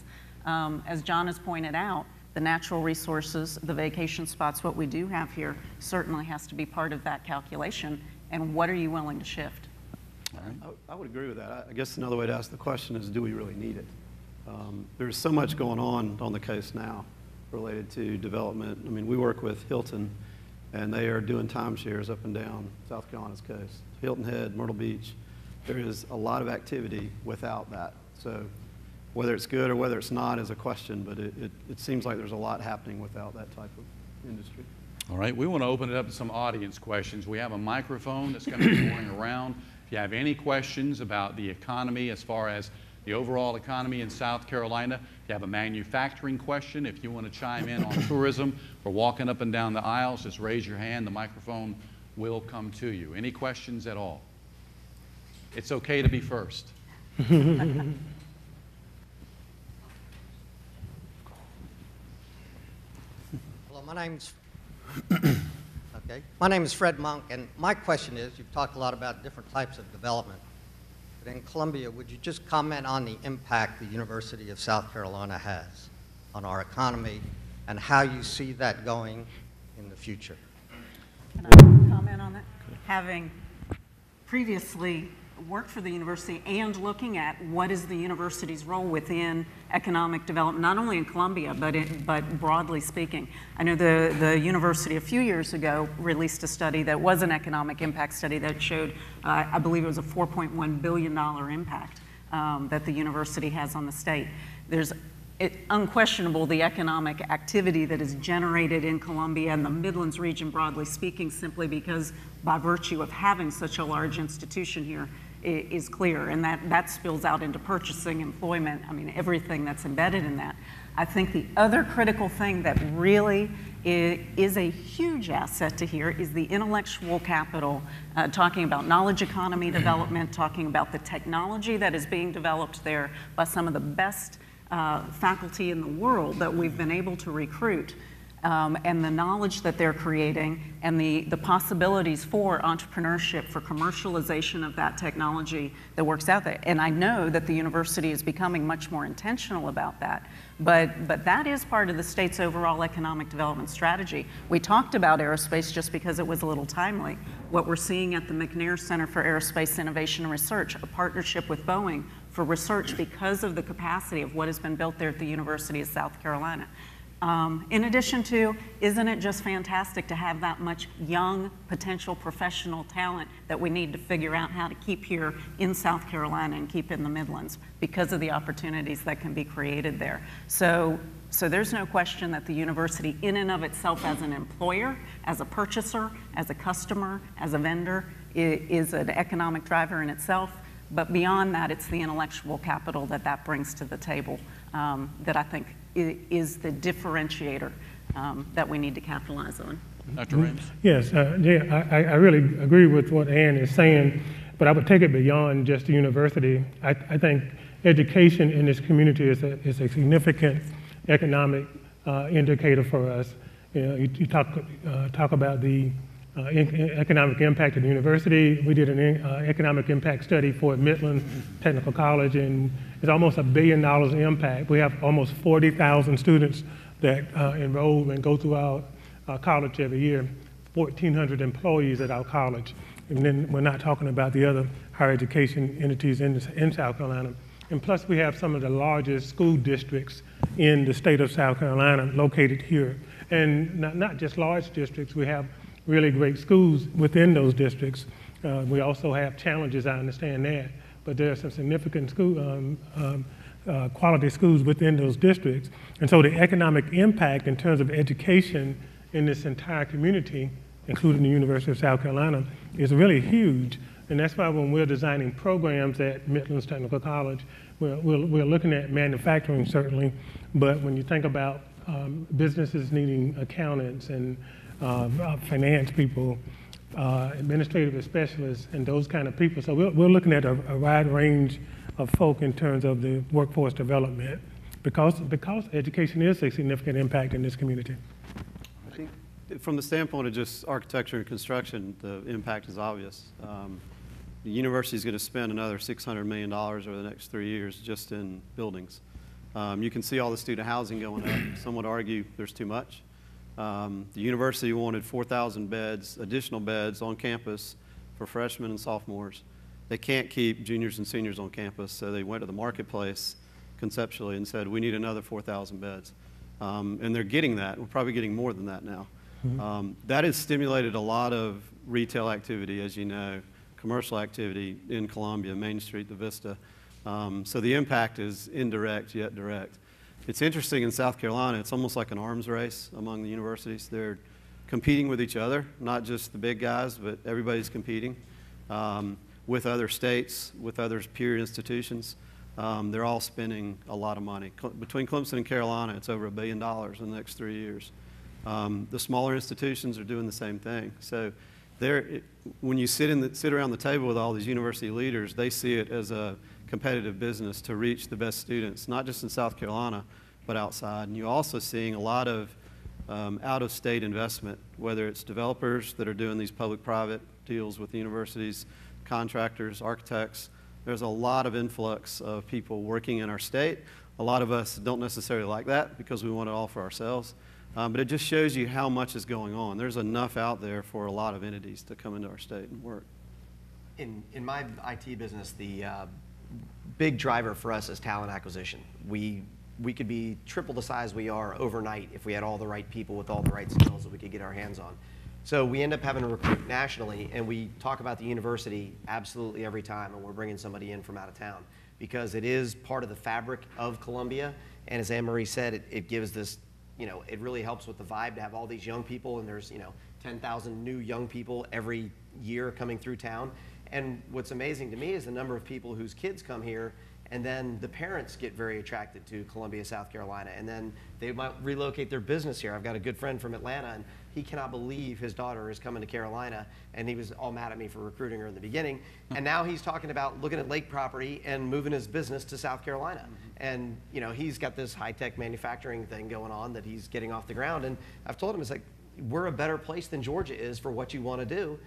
as John has pointed out, the natural resources, the vacation spots, what we do have here certainly has to be part of that calculation. And what are you willing to shift? I would agree with that. I guess another way to ask the question is, do we really need it? There's so much going on the coast now related to development. I mean, we work with Hilton, and they are doing timeshares up and down South Carolina's coast. Hilton Head, Myrtle Beach. There is a lot of activity without that. So whether it's good or whether it's not is a question, but it seems like there's a lot happening without that type of industry. All right, we want to open it up to some audience questions. We have a microphone that's going to be going around. If you have any questions about the economy as far as the overall economy in South Carolina, if you have a manufacturing question, if you want to chime in on tourism or walking up and down the aisles, just raise your hand. The microphone will come to you. Any questions at all? It's okay to be first. Hello, my name is Fred Monk, and my question is, you've talked a lot about different types of development, but in Columbia, would you just comment on the impact the University of South Carolina has on our economy and how you see that going in the future? Can I comment on that? Having previously worked for the university and looking at what is the university's role within economic development, not only in Columbia, but broadly speaking. I know the university a few years ago released a study that was an economic impact study that showed, I believe it was a $4.1 billion impact that the university has on the state. There's unquestionable the economic activity that is generated in Columbia and the Midlands region, broadly speaking, simply because by virtue of having such a large institution here is clear, and that spills out into purchasing, employment, I mean, everything that's embedded in that. I think the other critical thing that really is a huge asset to here is the intellectual capital, talking about knowledge economy development, talking about the technology that is being developed there by some of the best faculty in the world that we've been able to recruit, and the knowledge that they're creating and the possibilities for entrepreneurship, for commercialization of that technology that works out there. And I know that the university is becoming much more intentional about that, but that is part of the state's overall economic development strategy. We talked about aerospace just because it was a little timely. What we're seeing at the McNair Center for Aerospace Innovation and Research, a partnership with Boeing for research because of the capacity of what has been built there at the University of South Carolina. In addition to, isn't it just fantastic to have that much young potential professional talent that we need to figure out how to keep here in South Carolina and keep in the Midlands because of the opportunities that can be created there. So there's no question that the university in and of itself as an employer, as a purchaser, as a customer, as a vendor, is an economic driver in itself. But beyond that, it's the intellectual capital that brings to the table that I think is the differentiator that we need to capitalize on. Dr. Raines? Yes, I really agree with what Ann is saying, but I would take it beyond just the university. I think education in this community is a significant economic indicator for us. You know, you talk about the economic impact of the university. We did an economic impact study for Midland Technical College, and it's almost $1 billion impact. We have almost 40,000 students that enroll and go through our college every year, 1,400 employees at our college. And then we're not talking about the other higher education entities in South Carolina. And plus we have some of the largest school districts in the state of South Carolina located here. And not just large districts, we have really great schools within those districts. We also have challenges, I understand that, but there are some significant school, quality schools within those districts. And so the economic impact in terms of education in this entire community, including the University of South Carolina, is really huge. And that's why when we're designing programs at Midlands Technical College, we're looking at manufacturing certainly, but when you think about businesses needing accountants and finance people, administrative specialists, and those kind of people. So we're looking at a wide range of folk in terms of the workforce development because education is a significant impact in this community. I think from the standpoint of just architecture and construction, the impact is obvious. The university is going to spend another $600 million over the next 3 years just in buildings. You can see all the student housing going up. Some would argue there's too much. The university wanted 4,000 beds, additional beds on campus for freshmen and sophomores. They can't keep juniors and seniors on campus, so they went to the marketplace conceptually and said, we need another 4,000 beds. And they're getting that. We're probably getting more than that now. That has stimulated a lot of retail activity, as you know, commercial activity in Columbia, Main Street, the Vista. So the impact is indirect yet direct. It's interesting in South Carolina, it's almost like an arms race among the universities. They're competing with each other, not just the big guys, but everybody's competing with other states, with other peer institutions. They're all spending a lot of money. Between Clemson and Carolina, it's over $1 billion in the next 3 years. The smaller institutions are doing the same thing. So when you sit around the table with all these university leaders, they see it as a competitive business to reach the best students, not just in South Carolina, but outside. And you're also seeing a lot of out-of-state investment, whether it's developers that are doing these public-private deals with the universities, contractors, architects. There's a lot of influx of people working in our state. A lot of us don't necessarily like that because we want it all for ourselves. But it just shows you how much is going on. There's enough out there for a lot of entities to come into our state and work. In my IT business, the big driver for us is talent acquisition. We could be triple the size we are overnight if we had all the right people with all the right skills that we could get our hands on. So we end up having to recruit nationally, and we talk about the university absolutely every time, and we're bringing somebody in from out of town because it is part of the fabric of Columbia. And as Anne Marie said, it gives this, it really helps with the vibe to have all these young people, and there's 10,000 new young people every year coming through town. And what's amazing to me is the number of people whose kids come here, and then the parents get very attracted to Columbia, South Carolina, and then they might relocate their business here. I've got a good friend from Atlanta, and he cannot believe his daughter is coming to Carolina, and he was all mad at me for recruiting her in the beginning. And now he's talking about looking at lake property and moving his business to South Carolina. And he's got this high-tech manufacturing thing going on that he's getting off the ground. And I've told him, it's like, we're a better place than Georgia is for what you want to do.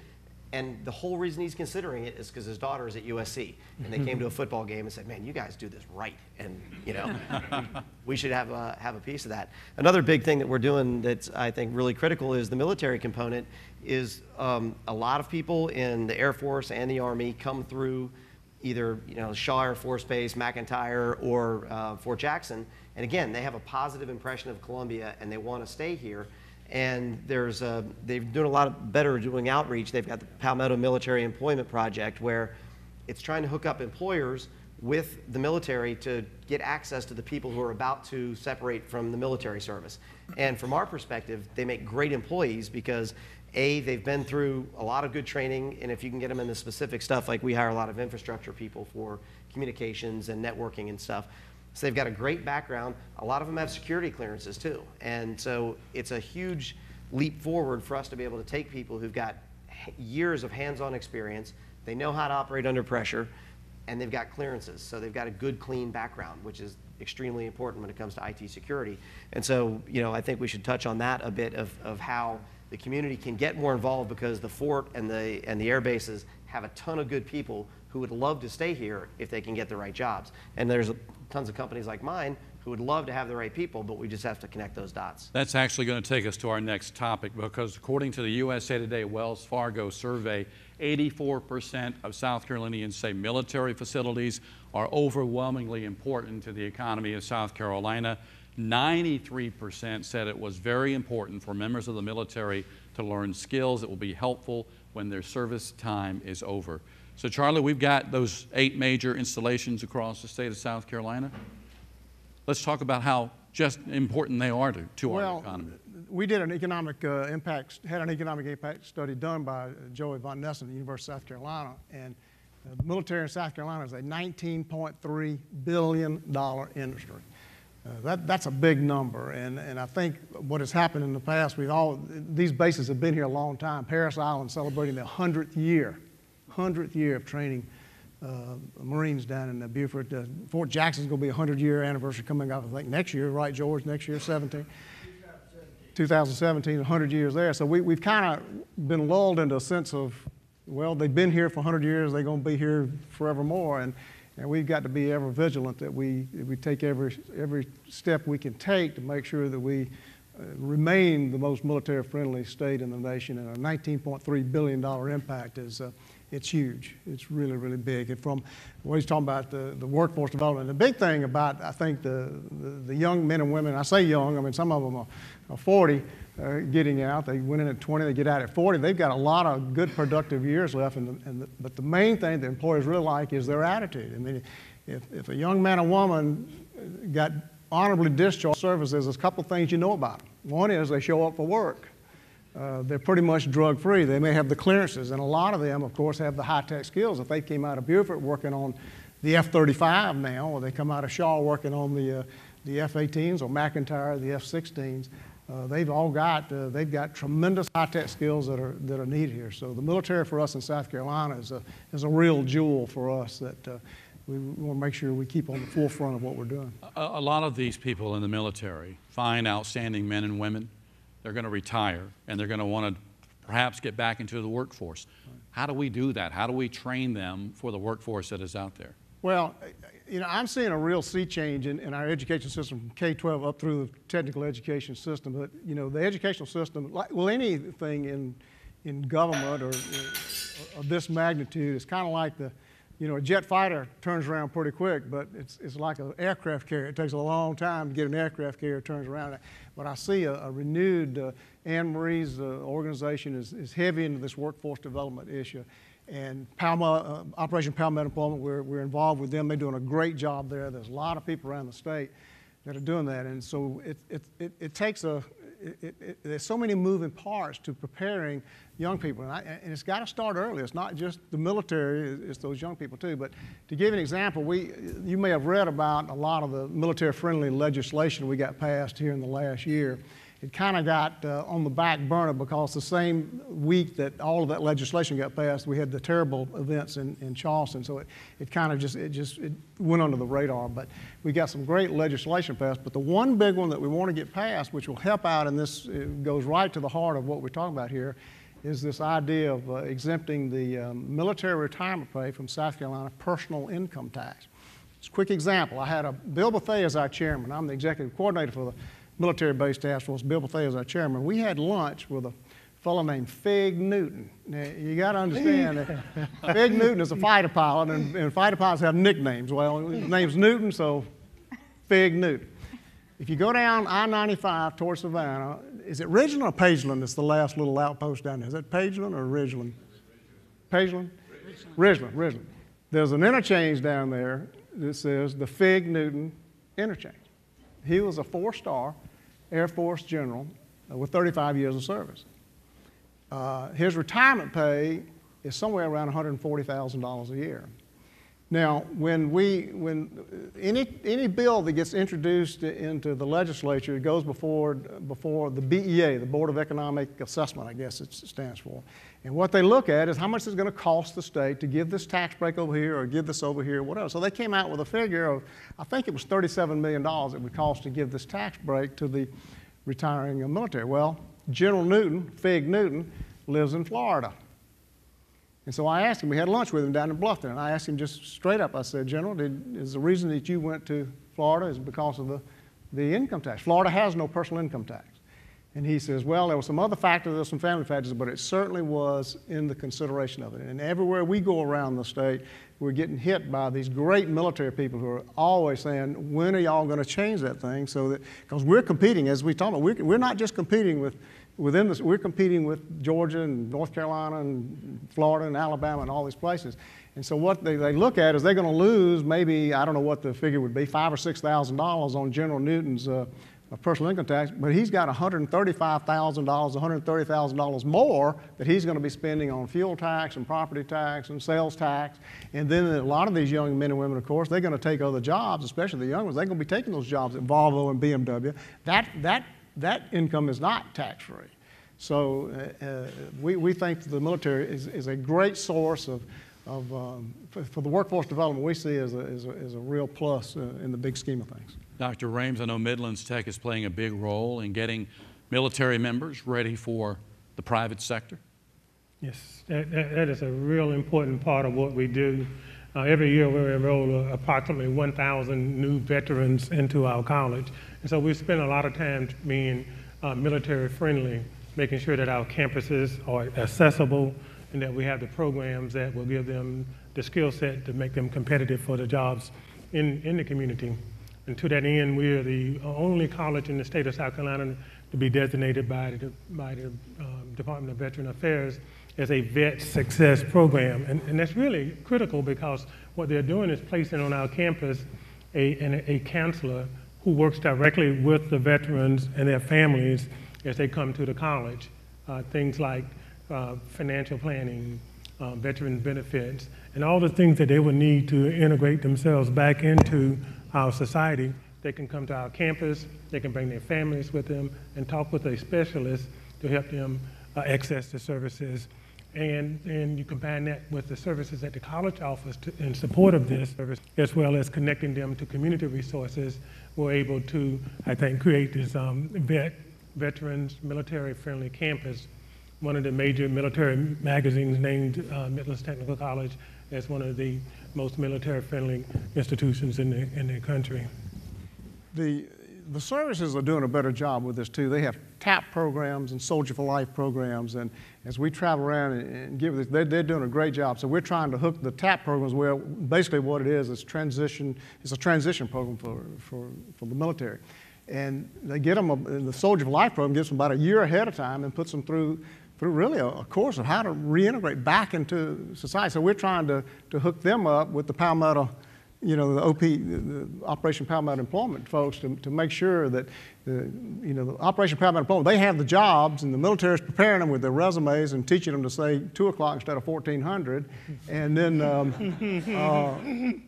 And the whole reason he's considering it is because his daughter is at USC, and they came to a football game and said, "Man, you guys do this right, and we should have a piece of that." Another big thing that we're doing that's I think really critical is the military component. Is a lot of people in the Air Force and the Army come through either Shaw Air Force Base, McEntire, or Fort Jackson, and again they have a positive impression of Columbia and they want to stay here. And they're doing a lot better doing outreach. They've got the Palmetto Military Employment Project where it's trying to hook up employers with the military to get access to the people who are about to separate from the military service. And from our perspective, they make great employees because they've been through a lot of good training, and if you can get them in the specific stuff, like we hire a lot of infrastructure people for communications and networking and stuff, So they've got a great background. A lot of them have security clearances too. And so it's a huge leap forward for us to be able to take people who've got years of hands-on experience, they know how to operate under pressure, and they've got clearances. So they've got a good, clean background, which is extremely important when it comes to IT security. And so, I think we should touch on that a bit of how the community can get more involved, because the fort and the air bases have a ton of good people who would love to stay here if they can get the right jobs. And there's tons of companies like mine who would love to have the right people, but we just have to connect those dots. That's actually going to take us to our next topic, because according to the USA Today Wells Fargo survey, 84% of South Carolinians say military facilities are overwhelmingly important to the economy of South Carolina. 93% said it was very important for members of the military to learn skills that will be helpful when their service time is over. So Charlie, we've got those 8 major installations across the state of South Carolina. Let's talk about how just important they are to our economy. We did an economic impact study done by Joey Von Nessen at the University of South Carolina, and the military in South Carolina is a $19.3 billion industry. That's a big number, and I think what has happened in the past, these bases have been here a long time. Parris Island celebrating the 100th year of training Marines down in Beaufort. Fort Jackson's going to be a 100-year anniversary coming up, I think, next year, right, George? Next year, 2017, 100 years there. So we've kind of been lulled into a sense of, well, they've been here for 100 years, they're going to be here forevermore, and we've got to be ever vigilant that we take every step we can take to make sure that we remain the most military-friendly state in the nation. And a $19.3 billion impact is it's huge. It's really, really big. And from what he's talking about, the workforce development, the big thing about, I think, the young men and women, I say young, I mean, some of them are 40 getting out. They went in at 20, they get out at 40. They've got a lot of good, productive years left. But the main thing the employers really like is their attitude. I mean, if a young man or woman got honorably discharged service, there's a couple things you know about them. One is they show up for work. They're pretty much drug-free. They may have the clearances, and a lot of them, of course, have the high-tech skills. If they came out of Beaufort working on the F-35 now, or they come out of Shaw working on the F-18s or McIntyre, the F-16s, they've got tremendous high-tech skills that are needed here. So the military for us in South Carolina is a real jewel for us that we want to make sure we keep on the forefront of what we're doing. A lot of these people in the military, fine, outstanding men and women, they're going to retire, and they're going to want to perhaps get back into the workforce. How do we do that? How do we train them for the workforce that is out there? Well, I'm seeing a real sea change in our education system from K-12 up through the technical education system. But, the educational system, like anything in government or of this magnitude, is kind of like a jet fighter turns around pretty quick, but it's like an aircraft carrier. It takes a long time to get an aircraft carrier turns around. But I see a renewed, Anne Marie's organization is heavy into this workforce development issue. And Operation Palmetto Employment, we're involved with them. They're doing a great job there. There's a lot of people around the state that are doing that. And so it takes there's so many moving parts to preparing young people. And it's got to start early. It's not just the military, it's those young people too. But to give you an example, you may have read about a lot of the military-friendly legislation we got passed here in the last year. It kind of got on the back burner because the same week that all of that legislation got passed, we had the terrible events in Charleston. So it kind of just went under the radar. But we got some great legislation passed. But the one big one that we want to get passed, which will help out, and this goes right to the heart of what we're talking about here, is this idea of exempting the military retirement pay from South Carolina personal income tax. Just a quick example. I had Bill Bethea as our chairman. I'm the executive coordinator for the military-based task force. Bill Bethea is our chairman. We had lunch with a fellow named Fig Newton. Now, you got to understand that Fig Newton is a fighter pilot, and fighter pilots have nicknames. Well, his name's Newton, so Fig Newton. If you go down I-95 towards Savannah, is it Ridgeland or Pageland that's the last little outpost down there? Is that Pageland or Ridgeland? Pageland? Ridgeland. There's an interchange down there that says the Fig Newton interchange. He was a 4-star Air Force general with 35 years of service. His retirement pay is somewhere around $140,000 a year. Now, when any bill that gets introduced into the legislature, it goes before the BEA, the Board of Economic Assessment, I guess it stands for. And what they look at is how much it's going to cost the state to give this tax break over here or give this over here, whatever. So they came out with a figure of, I think it was $37 million it would cost to give this tax break to the retiring military. Well, General Newton, Fig Newton, lives in Florida. And so I asked him, we had lunch with him down in Bluffton, and I asked him just straight up, I said, General, is the reason that you went to Florida is because of the income tax? Florida has no personal income tax. And he says, well, there were some other factors, there were some family factors, but it certainly was in the consideration of it. And everywhere we go around the state, we're getting hit by these great military people who are always saying, when are y'all going to change that thing? So that, because we're competing, as we talk about, we're not just competing within this, we're competing with Georgia and North Carolina and Florida and Alabama and all these places. And so what they look at is they're going to lose maybe, I don't know what the figure would be, $5,000 or $6,000 on General Newton's personal income tax, but he's got $135,000, $130,000 more that he's going to be spending on fuel tax and property tax and sales tax. And then a lot of these young men and women, of course, they're going to take other jobs, especially the young ones. They're going to be taking those jobs at Volvo and BMW. That income is not tax-free. So we think the military is a great source for the workforce development we see as a real plus in the big scheme of things. Dr. Rames, I know Midlands Tech is playing a big role in getting military members ready for the private sector. Yes, that is a real important part of what we do. Every year we enroll approximately 1,000 new veterans into our college. And so we spend a lot of time being military friendly, making sure that our campuses are accessible and that we have the programs that will give them the skill set to make them competitive for the jobs in the community. And to that end, we are the only college in the state of South Carolina to be designated by the Department of Veteran Affairs as a Vet Success Program. And that's really critical because what they're doing is placing on our campus a counselor who works directly with the veterans and their families as they come to the college. Things like financial planning, veteran benefits, and all the things that they would need to integrate themselves back into our society. They can come to our campus, they can bring their families with them and talk with a specialist to help them access the services. And you combine that with the services that the college offers in support of this service, as well as connecting them to community resources. We're able to, I think, create this veterans military-friendly campus. One of the major military magazines named Midlands Technical College as one of the most military-friendly institutions in the country. The services are doing a better job with this too. They have TAP programs and Soldier for Life programs, and as we travel around and give this, they're doing a great job. So we're trying to hook the TAP programs where basically what it is transition. It's a transition program for the military, and they get them. The Soldier for Life program gives them about a year ahead of time and puts them through really a course of how to reintegrate back into society. So we're trying to hook them up with the Palmetto, the Operation Palmetto Employment folks to make sure that the Operation Palmetto Employment, they have the jobs and the military is preparing them with their resumes and teaching them to say 2 o'clock instead of 1400. And then,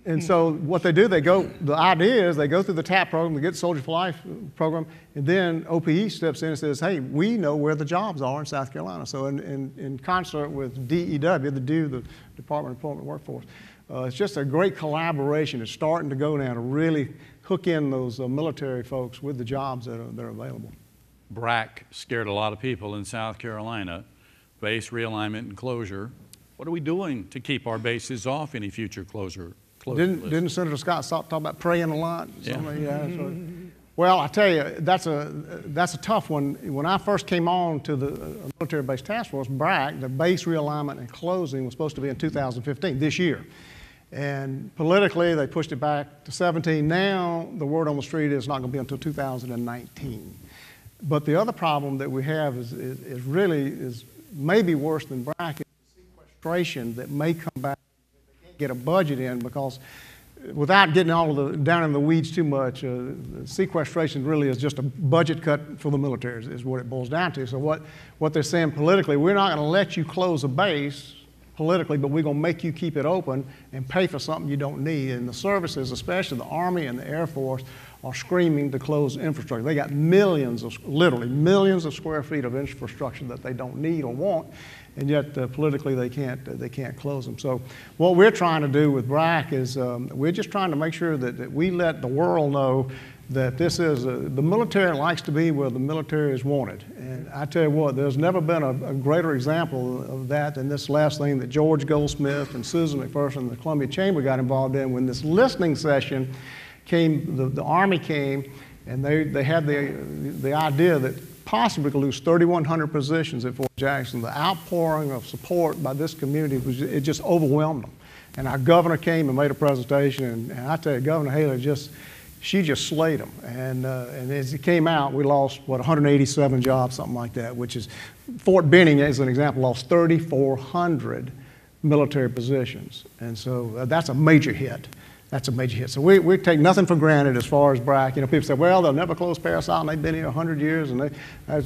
and so what they do, the idea is they go through the TAP program, they get the Soldier for Life program, and then OPE steps in and says, hey, we know where the jobs are in South Carolina. So in concert with DEW, the Department of Employment Workforce, it's just a great collaboration. It's starting to go now to really hook in those military folks with the jobs that are available. BRAC scared a lot of people in South Carolina. Base realignment and closure. What are we doing to keep our bases off any future closure Didn't Senator Scott talk about praying a lot? Yeah. Well, I tell you, that's a tough one. When I first came on to the military-based task force, BRAC, the base realignment and closing was supposed to be in 2015, this year. And politically, they pushed it back to 17. Now, the word on the street is not going to be until 2019. But the other problem that we have is maybe worse than BRAC, is the sequestration that may come back. They can't get a budget in because without getting all of down in the weeds too much, sequestration really is just a budget cut for the military is what it boils down to. So what they're saying politically, we're not going to let you close a base politically, but we're going to make you keep it open and pay for something you don't need. And the services, especially the Army and the Air Force, are screaming to close infrastructure. They got literally millions of square feet of infrastructure that they don't need or want, and yet politically they can't close them. So what we're trying to do with BRAC is we're just trying to make sure that we let the world know that this is, the military likes to be where the military is wanted. And I tell you what, there's never been a greater example of that than this last thing that George Goldsmith and Susan McPherson and the Columbia Chamber got involved in when this listening session came, the Army came, and they had the idea that possibly could lose 3,100 positions at Fort Jackson. The outpouring of support by this community, it just overwhelmed them. And our governor came and made a presentation, and I tell you, Governor Haley she just slayed them. And as it came out, we lost, 187 jobs, something like that, which is, Fort Benning, as an example, lost 3,400 military positions. And so that's a major hit. That's a major hit. So we take nothing for granted as far as BRAC. You know, people say, well, they'll never close Parris Island. They've been here 100 years. And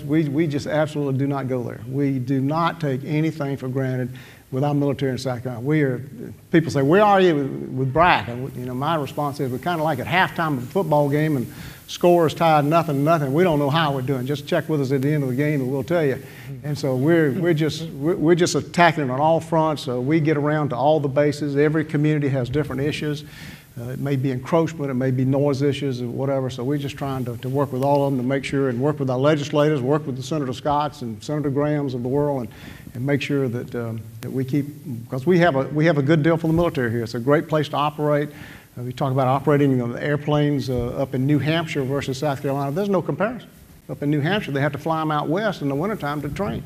we just absolutely do not go there. We do not take anything for granted with our military in South Carolina. People say, where are you with BRAC? And, you know, my response is, we're kind of like at halftime of a football game and score is tied 0-0. We don't know how we're doing. Just check with us at the end of the game and we'll tell you. And so we're just attacking it on all fronts. We get around to all the bases. Every community has different issues. It may be encroachment, it may be noise issues or whatever. So we're just trying to work with all of them to make sure, and work with our legislators, work with the Senator Scotts and Senator Grahams of the world, and make sure that we keep, because we have a good deal for the military here. It's a great place to operate. We talk about operating the airplanes up in New Hampshire versus South Carolina. There's no comparison. Up in New Hampshire, they have to fly them out west in the wintertime to train.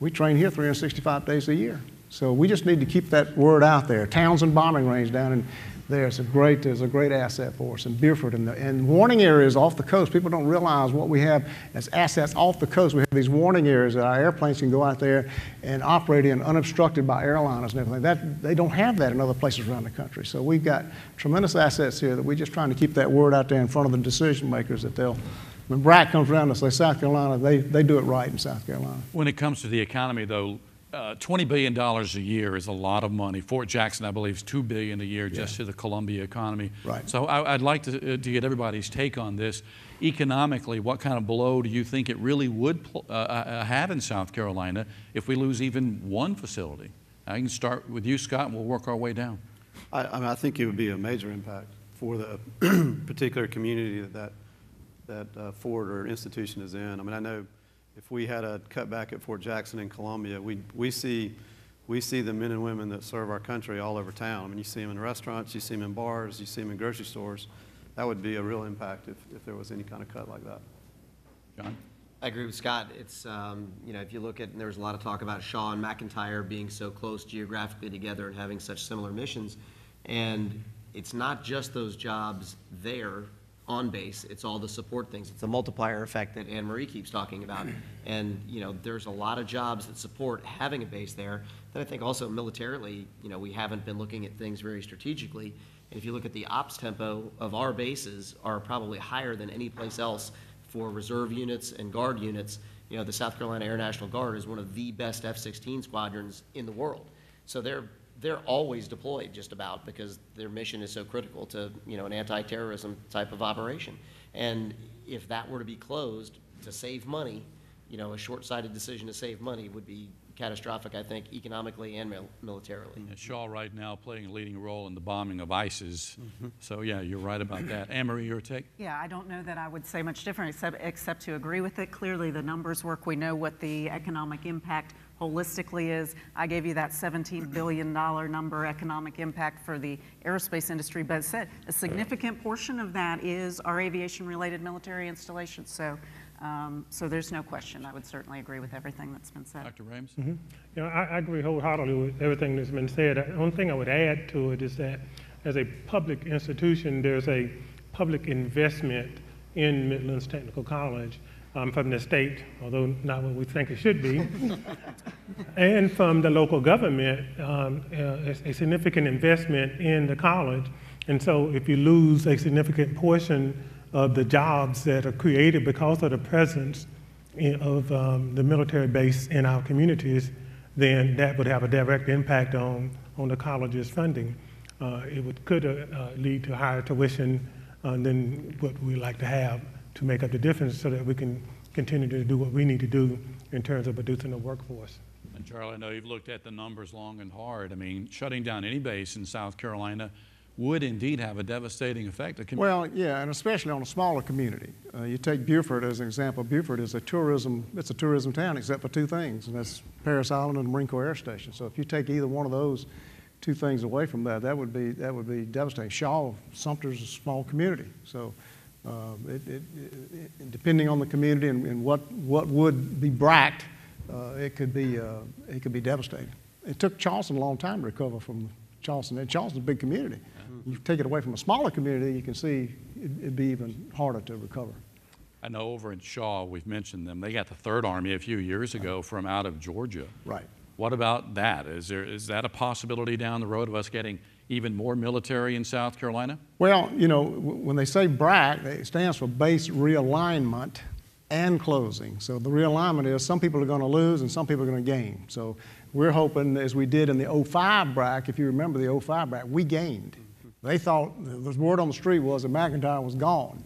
We train here 365 days a year. So we just need to keep that word out there. Townsend Bombing Range down in there is a great asset for us. In Beaufort and warning areas off the coast. People don't realize what we have as assets off the coast. We have these warning areas that our airplanes can go out there and operate in unobstructed by airliners and everything. They don't have that in other places around the country. So we've got tremendous assets here that we're just trying to keep that word out there in front of the decision makers that when BRAC comes around and say South Carolina, they do it right in South Carolina. When it comes to the economy, though, $20 billion a year is a lot of money. Fort Jackson, I believe, is $2 billion a year just to the Columbia economy. Right. So I'd like to get everybody's take on this. Economically, what kind of blow do you think it really would have in South Carolina if we lose even one facility? I can start with you, Scott, and we'll work our way down. I think it would be a major impact for the particular community that Fort or institution is in. I mean, I know if we had a cutback at Fort Jackson in Columbia, we see the men and women that serve our country all over town. I mean, you see them in restaurants, you see them in bars, you see them in grocery stores. That would be a real impact if there was any kind of cut like that. John? I agree with Scott. It's, you know, if you look at, and there was a lot of talk about Shaw and McIntyre being so close geographically together and having such similar missions. And it's not just those jobs there on base, it's all the support things. It's a multiplier effect that Anne Marie keeps talking about. And, you know, there's a lot of jobs that support having a base there. Then I think also militarily, you know, we haven't been looking at things very strategically. And if you look at the ops tempo of our bases are probably higher than any place else for reserve units and guard units. You know, the South Carolina Air National Guard is one of the best F-16 squadrons in the world. So they're always deployed just about because their mission is so critical to, you know, an anti-terrorism type of operation. And if that were to be closed to save money, you know, a short-sighted decision to save money would be catastrophic, I think, economically and militarily. And Shaw right now playing a leading role in the bombing of ISIS. So yeah, you're right about that. Anne-Marie, your take? Yeah, I don't know that I would say much different except to agree with it. Clearly the numbers work. We know what the economic impact holistically is. I gave you that $17 billion number economic impact for the aerospace industry, but said a significant portion of that is our aviation-related military installations. So there's no question. I would certainly agree with everything that's been said. Dr. Rames? You know, I agree wholeheartedly with everything that's been said. The only thing I would add to it is that as a public institution, there's a public investment in Midlands Technical College from the state, although not what we think it should be, and from the local government, a significant investment in the college. And so if you lose a significant portion of the jobs that are created because of the presence of the military base in our communities, then that would have a direct impact on the college's funding. Could lead to higher tuition than what we like to have to make up the difference so that we can continue to do what we need to do in terms of producing a workforce. And Charlie, I know you've looked at the numbers long and hard. I mean, shutting down any base in South Carolina would indeed have a devastating effect. Well, yeah, and especially on a smaller community. You take Beaufort as an example. Beaufort is it's a tourism town except for two things, and that's Parris Island and the Marine Corps Air Station. So if you take either one of those two things away from that would be devastating. Shaw, Sumter's a small community, so depending on the community and what would be bracked, it could be devastating. It took Charleston a long time to recover from Charleston, and Charleston's a big community. You take it away from a smaller community, you can see it'd be even harder to recover. I know over in Shaw, we've mentioned them. They got the Third Army a few years ago from out of Georgia. Right. What about that? Is that a possibility down the road of us getting even more military in South Carolina? Well, you know, when they say BRAC, it stands for Base Realignment and Closing. So the realignment is some people are going to lose and some people are going to gain. So we're hoping, as we did in the 05 BRAC, if you remember the 05 BRAC, we gained. They thought, the word on the street was that McIntyre was gone.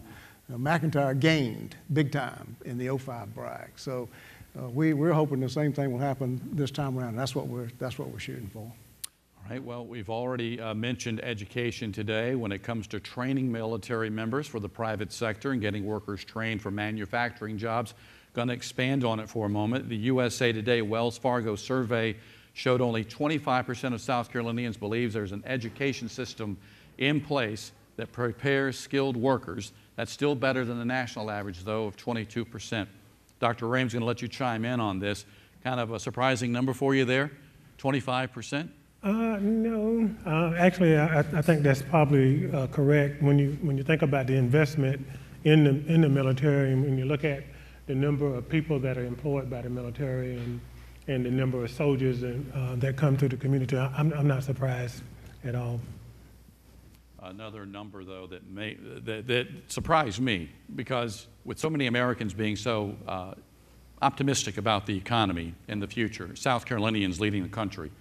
McIntyre gained big time in the 05 BRAC. So we're hoping the same thing will happen this time around. That's what we're shooting for. All right, well, we've already mentioned education today when it comes to training military members for the private sector and getting workers trained for manufacturing jobs. Going to expand on it for a moment. The USA Today Wells Fargo survey showed only 25% of South Carolinians believes there's an education system in place that prepares skilled workers. That's still better than the national average, though, of 22%. Dr. Rame's going to let you chime in on this. Kind of a surprising number for you there, 25%? No, actually, I think that's probably correct. When you think about the investment in the military, and when you look at the number of people that are employed by the military and the number of soldiers that come to the community, I'm not surprised at all. Another number, though, that surprised me, because with so many Americans being so optimistic about the economy in the future, South Carolinians leading the country,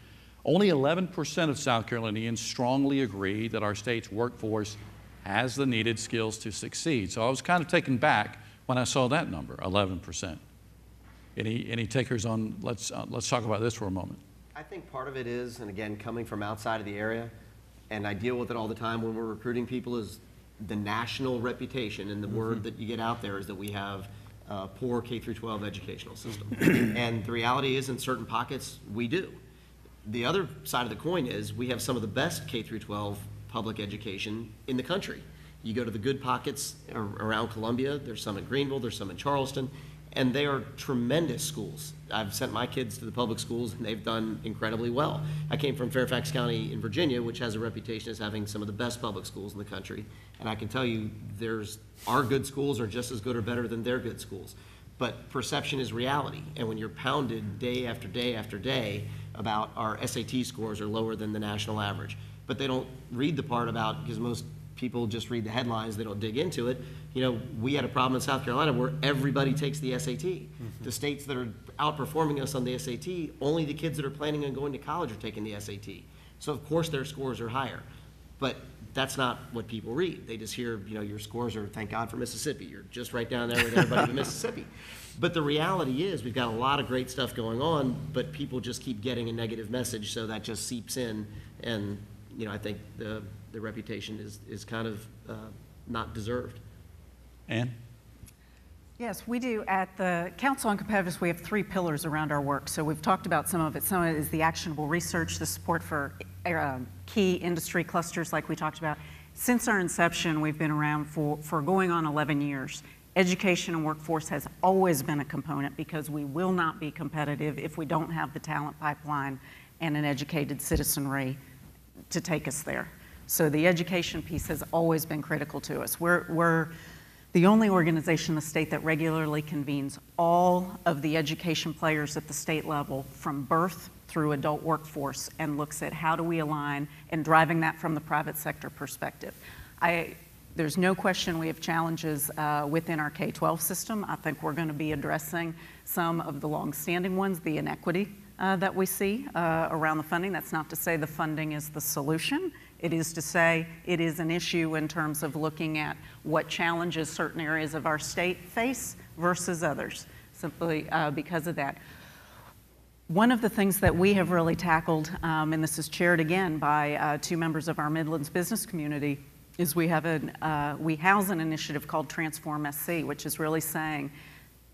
only 11% of South Carolinians strongly agree that our state's workforce has the needed skills to succeed. So I was kind of taken back when I saw that number, 11%. Any takers on, let's talk about this for a moment. I think part of it is, and again, coming from outside of the area, and I deal with it all the time when we're recruiting people, is the national reputation, and the word that you get out there is that we have a poor K-12 educational system. And the reality is, in certain pockets, we do. The other side of the coin is we have some of the best K-12 public education in the country. You go to the good pockets around Columbia, there's some in Greenville, there's some in Charleston, and they are tremendous schools. I've sent my kids to the public schools, and they've done incredibly well. I came from Fairfax County in Virginia, which has a reputation as having some of the best public schools in the country. And I can tell you, our good schools are just as good or better than their good schools. But perception is reality. And when you're pounded day after day after day about our SAT scores are lower than the national average, but they don't read the part about, because most people just read the headlines, they don't dig into it. You know, we had a problem in South Carolina where everybody takes the SAT. The states that are outperforming us on the SAT, only the kids that are planning on going to college are taking the SAT. So of course their scores are higher. But that's not what people read. They just hear, you know, your scores are, thank God for Mississippi. You're just right down there with everybody in Mississippi. But the reality is we've got a lot of great stuff going on, but people just keep getting a negative message, so that just seeps in. And, you know, I think the reputation is kind of not deserved. Ann? Yes, we do. At the Council on Competitiveness, we have 3 pillars around our work. So we've talked about some of it. Some of it is the actionable research, the support for key industry clusters like we talked about. Since our inception, we've been around for going on 11 years. Education and workforce has always been a component, because we will not be competitive if we don't have the talent pipeline and an educated citizenry to take us there. So the education piece has always been critical to us. We're the only organization in the state that regularly convenes all of the education players at the state level from birth through adult workforce and looks at how do we align, and driving that from the private sector perspective. There's no question we have challenges within our K-12 system. I think we're going to be addressing some of the longstanding ones, the inequity that we see around the funding. That's not to say the funding is the solution. It is to say it is an issue in terms of looking at what challenges certain areas of our state face versus others, simply because of that. One of the things that we have really tackled, and this is chaired again by two members of our Midlands business community, is we house an initiative called Transform SC, which is really saying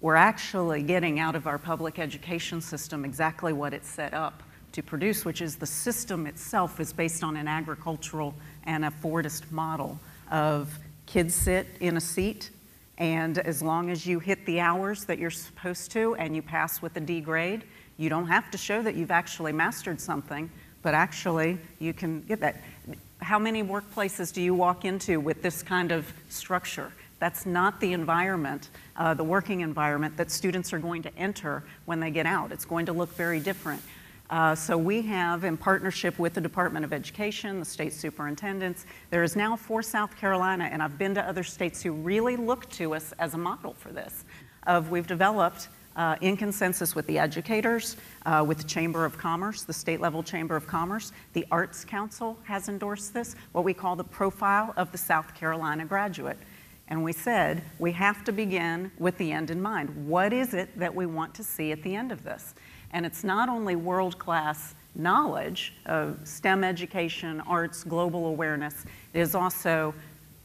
we're actually getting out of our public education system exactly what it's set up to produce, which is the system itself is based on an agricultural and a Fordist model of kids sit in a seat, and as long as you hit the hours that you're supposed to and you pass with a D grade, you don't have to show that you've actually mastered something, but actually you can get that. How many workplaces do you walk into with this kind of structure? That's not the environment, the working environment that students are going to enter when they get out. It's going to look very different. So we have, in partnership with the Department of Education, the state superintendents, there is now for South Carolina, and I've been to other states who really look to us as a model for this, we've developed in consensus with the educators, with the Chamber of Commerce, the state level Chamber of Commerce. The Arts Council has endorsed this, what we call the profile of the South Carolina graduate. And we said we have to begin with the end in mind. What is it that we want to see at the end of this? And it's not only world-class knowledge of STEM education, arts, global awareness, it is also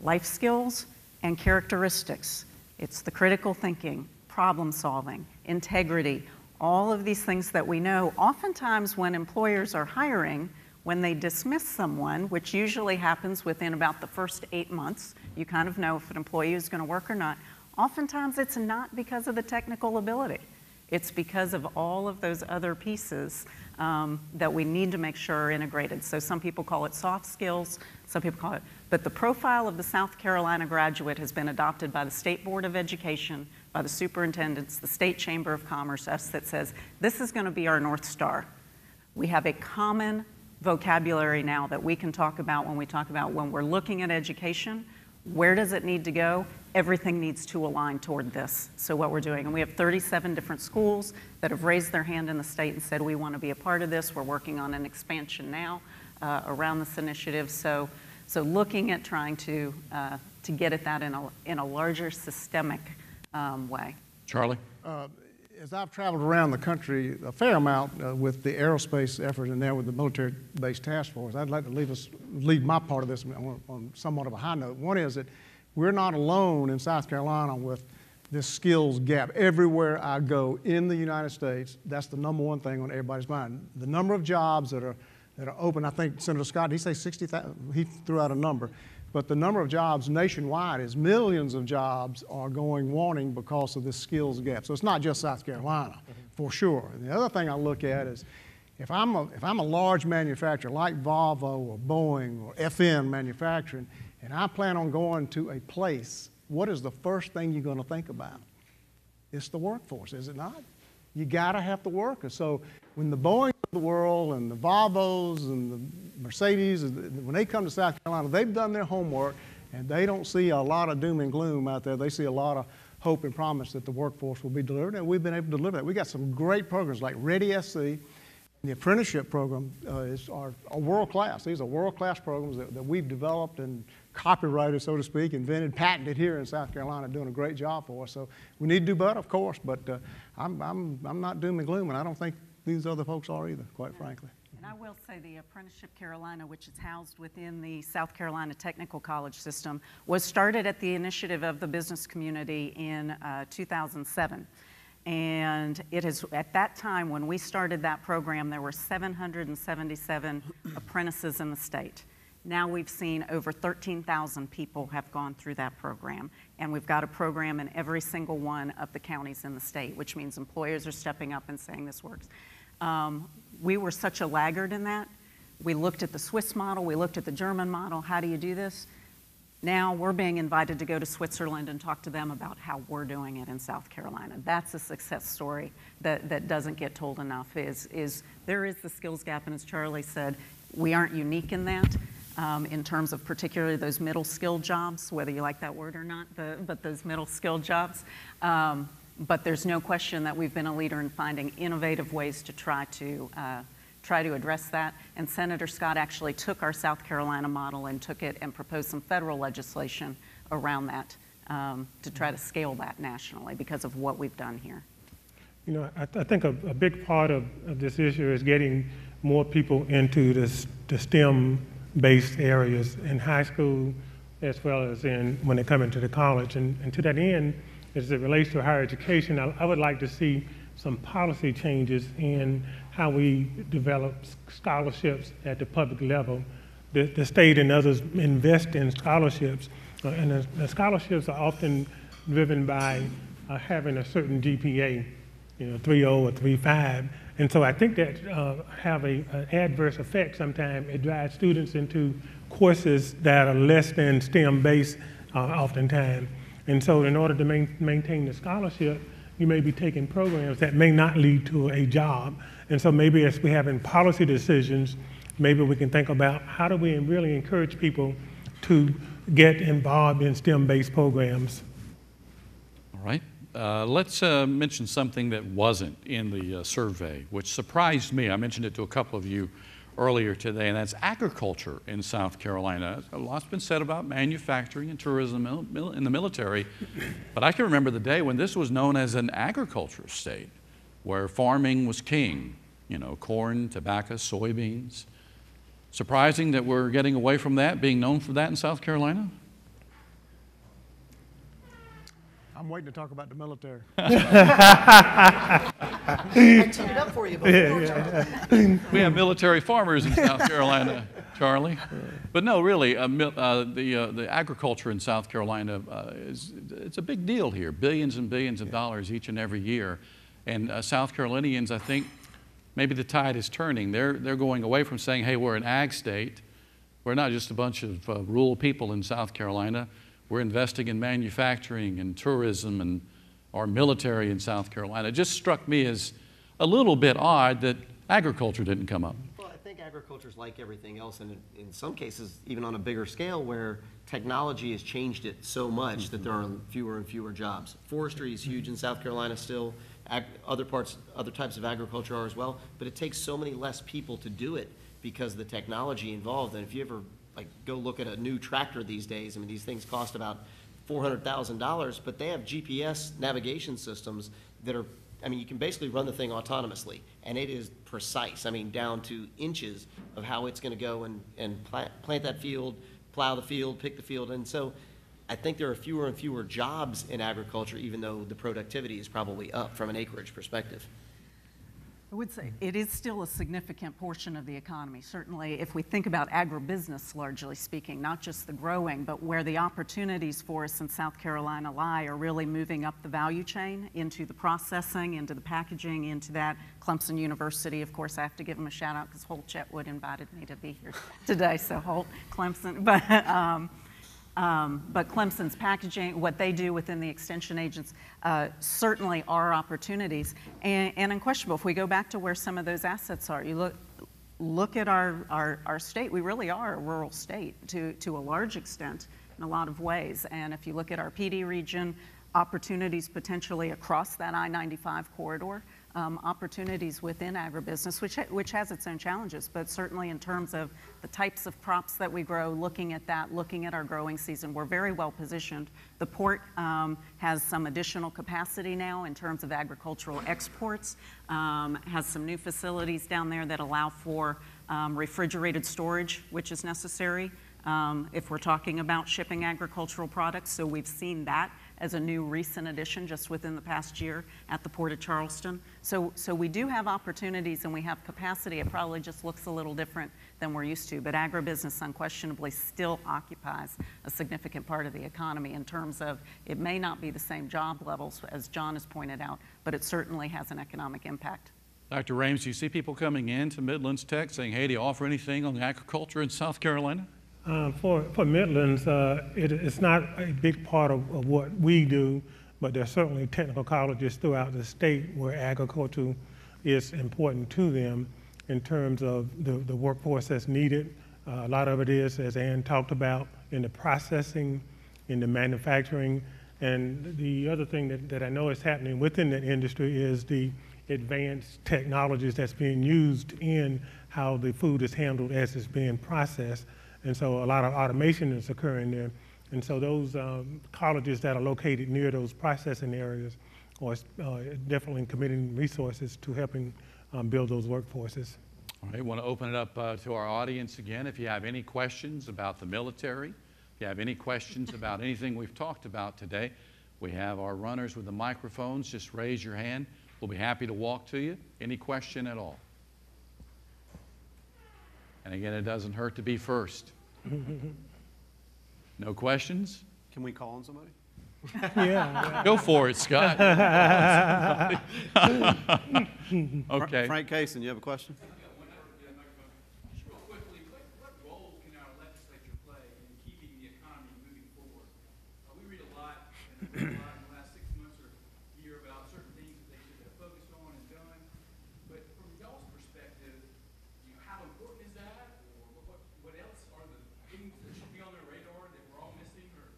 life skills and characteristics. It's the critical thinking, problem solving, integrity, all of these things that we know. Oftentimes when employers are hiring, when they dismiss someone, which usually happens within about the first 8 months, you kind of know if an employee is going to work or not. Oftentimes it's not because of the technical ability. It's because of all of those other pieces that we need to make sure are integrated. So some people call it soft skills, some people call it, but the profile of the South Carolina graduate has been adopted by the State Board of Education, by the superintendents, the State Chamber of Commerce, us, that says this is going to be our North Star. We have a common vocabulary now that we can talk about when we're looking at education. Where does it need to go? Everything needs to align toward this. So what we're doing, and we have 37 different schools that have raised their hand in the state and said we want to be a part of this. We're working on an expansion now around this initiative. So looking at trying to get at that in a larger systemic way. Charlie? As I've traveled around the country a fair amount with the aerospace effort and now with the military-based task force, I'd like to leave my part of this on somewhat of a high note. One is that we're not alone in South Carolina with this skills gap. Everywhere I go in the United States, that's the number one thing on everybody's mind. The number of jobs that are open, I think Senator Scott, did he say 60,000? He threw out a number. But the number of jobs nationwide is millions of jobs are wanting because of this skills gap. So it's not just South Carolina, for sure. And the other thing I look at is if I'm a large manufacturer like Volvo or Boeing or FN Manufacturing, and I plan on going to a place, what is the first thing you're going to think about? It's the workforce, is it not? You got to have the workers. So when the Boeing of the world and the Volvos and the Mercedes, when they come to South Carolina, they've done their homework and they don't see a lot of doom and gloom out there. They see a lot of hope and promise that the workforce will be delivered, and we've been able to deliver that. We got some great programs like Ready SC. The apprenticeship program are world class. These are world class programs that we've developed and copyrighted, so to speak, invented, patented here in South Carolina, doing a great job for us. So we need to do better, of course, but I'm not doom and gloom, and I don't think these other folks are either, quite frankly. And I will say the Apprenticeship Carolina, which is housed within the South Carolina Technical College system, was started at the initiative of the business community in 2007. And it is, at that time when we started that program, there were 777 apprentices in the state. Now we've seen over 13,000 people have gone through that program. And we've got a program in every single one of the counties in the state, which means employers are stepping up and saying this works. We were such a laggard in that. We looked at the Swiss model, we looked at the German model, how do you do this? Now we're being invited to go to Switzerland and talk to them about how we're doing it in South Carolina. That's a success story that doesn't get told enough. There is the skills gap, and as Charlie said, we aren't unique in that. In terms of particularly those middle skill jobs, whether you like that word or not, but those middle skill jobs. But there's no question that we've been a leader in finding innovative ways to try to address that. And Senator Scott actually took our South Carolina model and took it and proposed some federal legislation around that to try to scale that nationally because of what we've done here. You know, I think a big part of this issue is getting more people into the STEM-based areas in high school as well as when they come into the college. And to that end, as it relates to higher education, I would like to see some policy changes in how we develop scholarships at the public level. The state and others invest in scholarships, and the scholarships are often driven by having a certain GPA, 3.0 or 3.5. And so I think that have an adverse effect sometimes. It drives students into courses that are less than STEM-based oftentimes. And so in order to maintain the scholarship, you may be taking programs that may not lead to a job. And so maybe as we have in policy decisions, maybe we can think about how do we really encourage people to get involved in STEM-based programs. All right. Let's mention something that wasn't in the survey, which surprised me. I mentioned it to a couple of you earlier today, and that's agriculture in South Carolina. A lot's been said about manufacturing and tourism in the military, but I can remember the day when this was known as an agriculture state, where farming was king, corn, tobacco, soybeans. Surprising that we're getting away from that, being known for that in South Carolina? I'm waiting to talk about the military. I teed it up for you before. We have military farmers in South Carolina, Charlie. But no, really, the agriculture in South Carolina, it's a big deal here. Billions and billions of dollars each and every year. And South Carolinians, I think, maybe the tide is turning. They're going away from saying, hey, we're an ag state. We're not just a bunch of rural people in South Carolina. We're investing in manufacturing and tourism and our military in South Carolina. It just struck me as a little bit odd that agriculture didn't come up. Well, I think agriculture is like everything else, and in some cases, even on a bigger scale, where technology has changed it so much that there are fewer and fewer jobs. Forestry is huge in South Carolina still. Other types of agriculture are as well, but it takes so many less people to do it because of the technology involved. And if you ever go look at a new tractor these days, I mean, these things cost about $400,000, but they have GPS navigation systems that are, I mean, you can basically run the thing autonomously, and it is precise, I mean, down to inches of how it's going to go and plant that field, plow the field, pick the field. And so I think there are fewer and fewer jobs in agriculture, even though the productivity is probably up from an acreage perspective. I would say it is still a significant portion of the economy. Certainly, if we think about agribusiness, largely speaking, not just the growing, but where the opportunities for us in South Carolina lie are really moving up the value chain into the processing, into the packaging, into that. Clemson University, of course, I have to give them a shout out because Holt Chetwood invited me to be here today. So Holt, Clemson, but Clemson's packaging, what they do within the extension agents, certainly are opportunities. And unquestionable, if we go back to where some of those assets are, you look at our state, we really are a rural state to a large extent in a lot of ways. And if you look at our PD region, opportunities potentially across that I-95 corridor, opportunities within agribusiness, which has its own challenges, but certainly in terms of the types of crops that we grow, looking at that, looking at our growing season, we're very well positioned. The port has some additional capacity now in terms of agricultural exports, has some new facilities down there that allow for refrigerated storage, which is necessary if we're talking about shipping agricultural products. So we've seen that as a new recent addition just within the past year at the Port of Charleston. So we do have opportunities and we have capacity. It probably just looks a little different than we're used to, but agribusiness unquestionably still occupies a significant part of the economy in terms of it may not be the same job levels as John has pointed out, but it certainly has an economic impact. Dr. Rames, do you see people coming into Midlands Tech saying, hey, do you offer anything on agriculture in South Carolina? For Midlands, it's not a big part of what we do, but there are certainly technical colleges throughout the state where agriculture is important to them in terms of the workforce that's needed. A lot of it is, as Ann talked about, in the processing, in the manufacturing, And the other thing that I know is happening within that industry is the advanced technologies that's being used in how the food is handled as it's being processed. And so a lot of automation is occurring there. And so those colleges that are located near those processing areas are definitely committing resources to helping build those workforces. All right, I want to open it up to our audience again. If you have any questions about the military, if you have any questions about anything we've talked about today, we have our runners with the microphones. Just raise your hand. We'll be happy to walk to you. Any question at all? And again, it doesn't hurt to be first. No questions? Can we call on somebody? Yeah. Go for it, Scott. Okay. Frank Kaysen, you have a question? Just real quickly, what role can our legislature play in keeping the economy moving forward? We read a lot in the last 6 months or year about certain things that they should have focused on and done. But from y'all's perspective, how important is that? Or what else are the things that should be on their radar that we're all missing or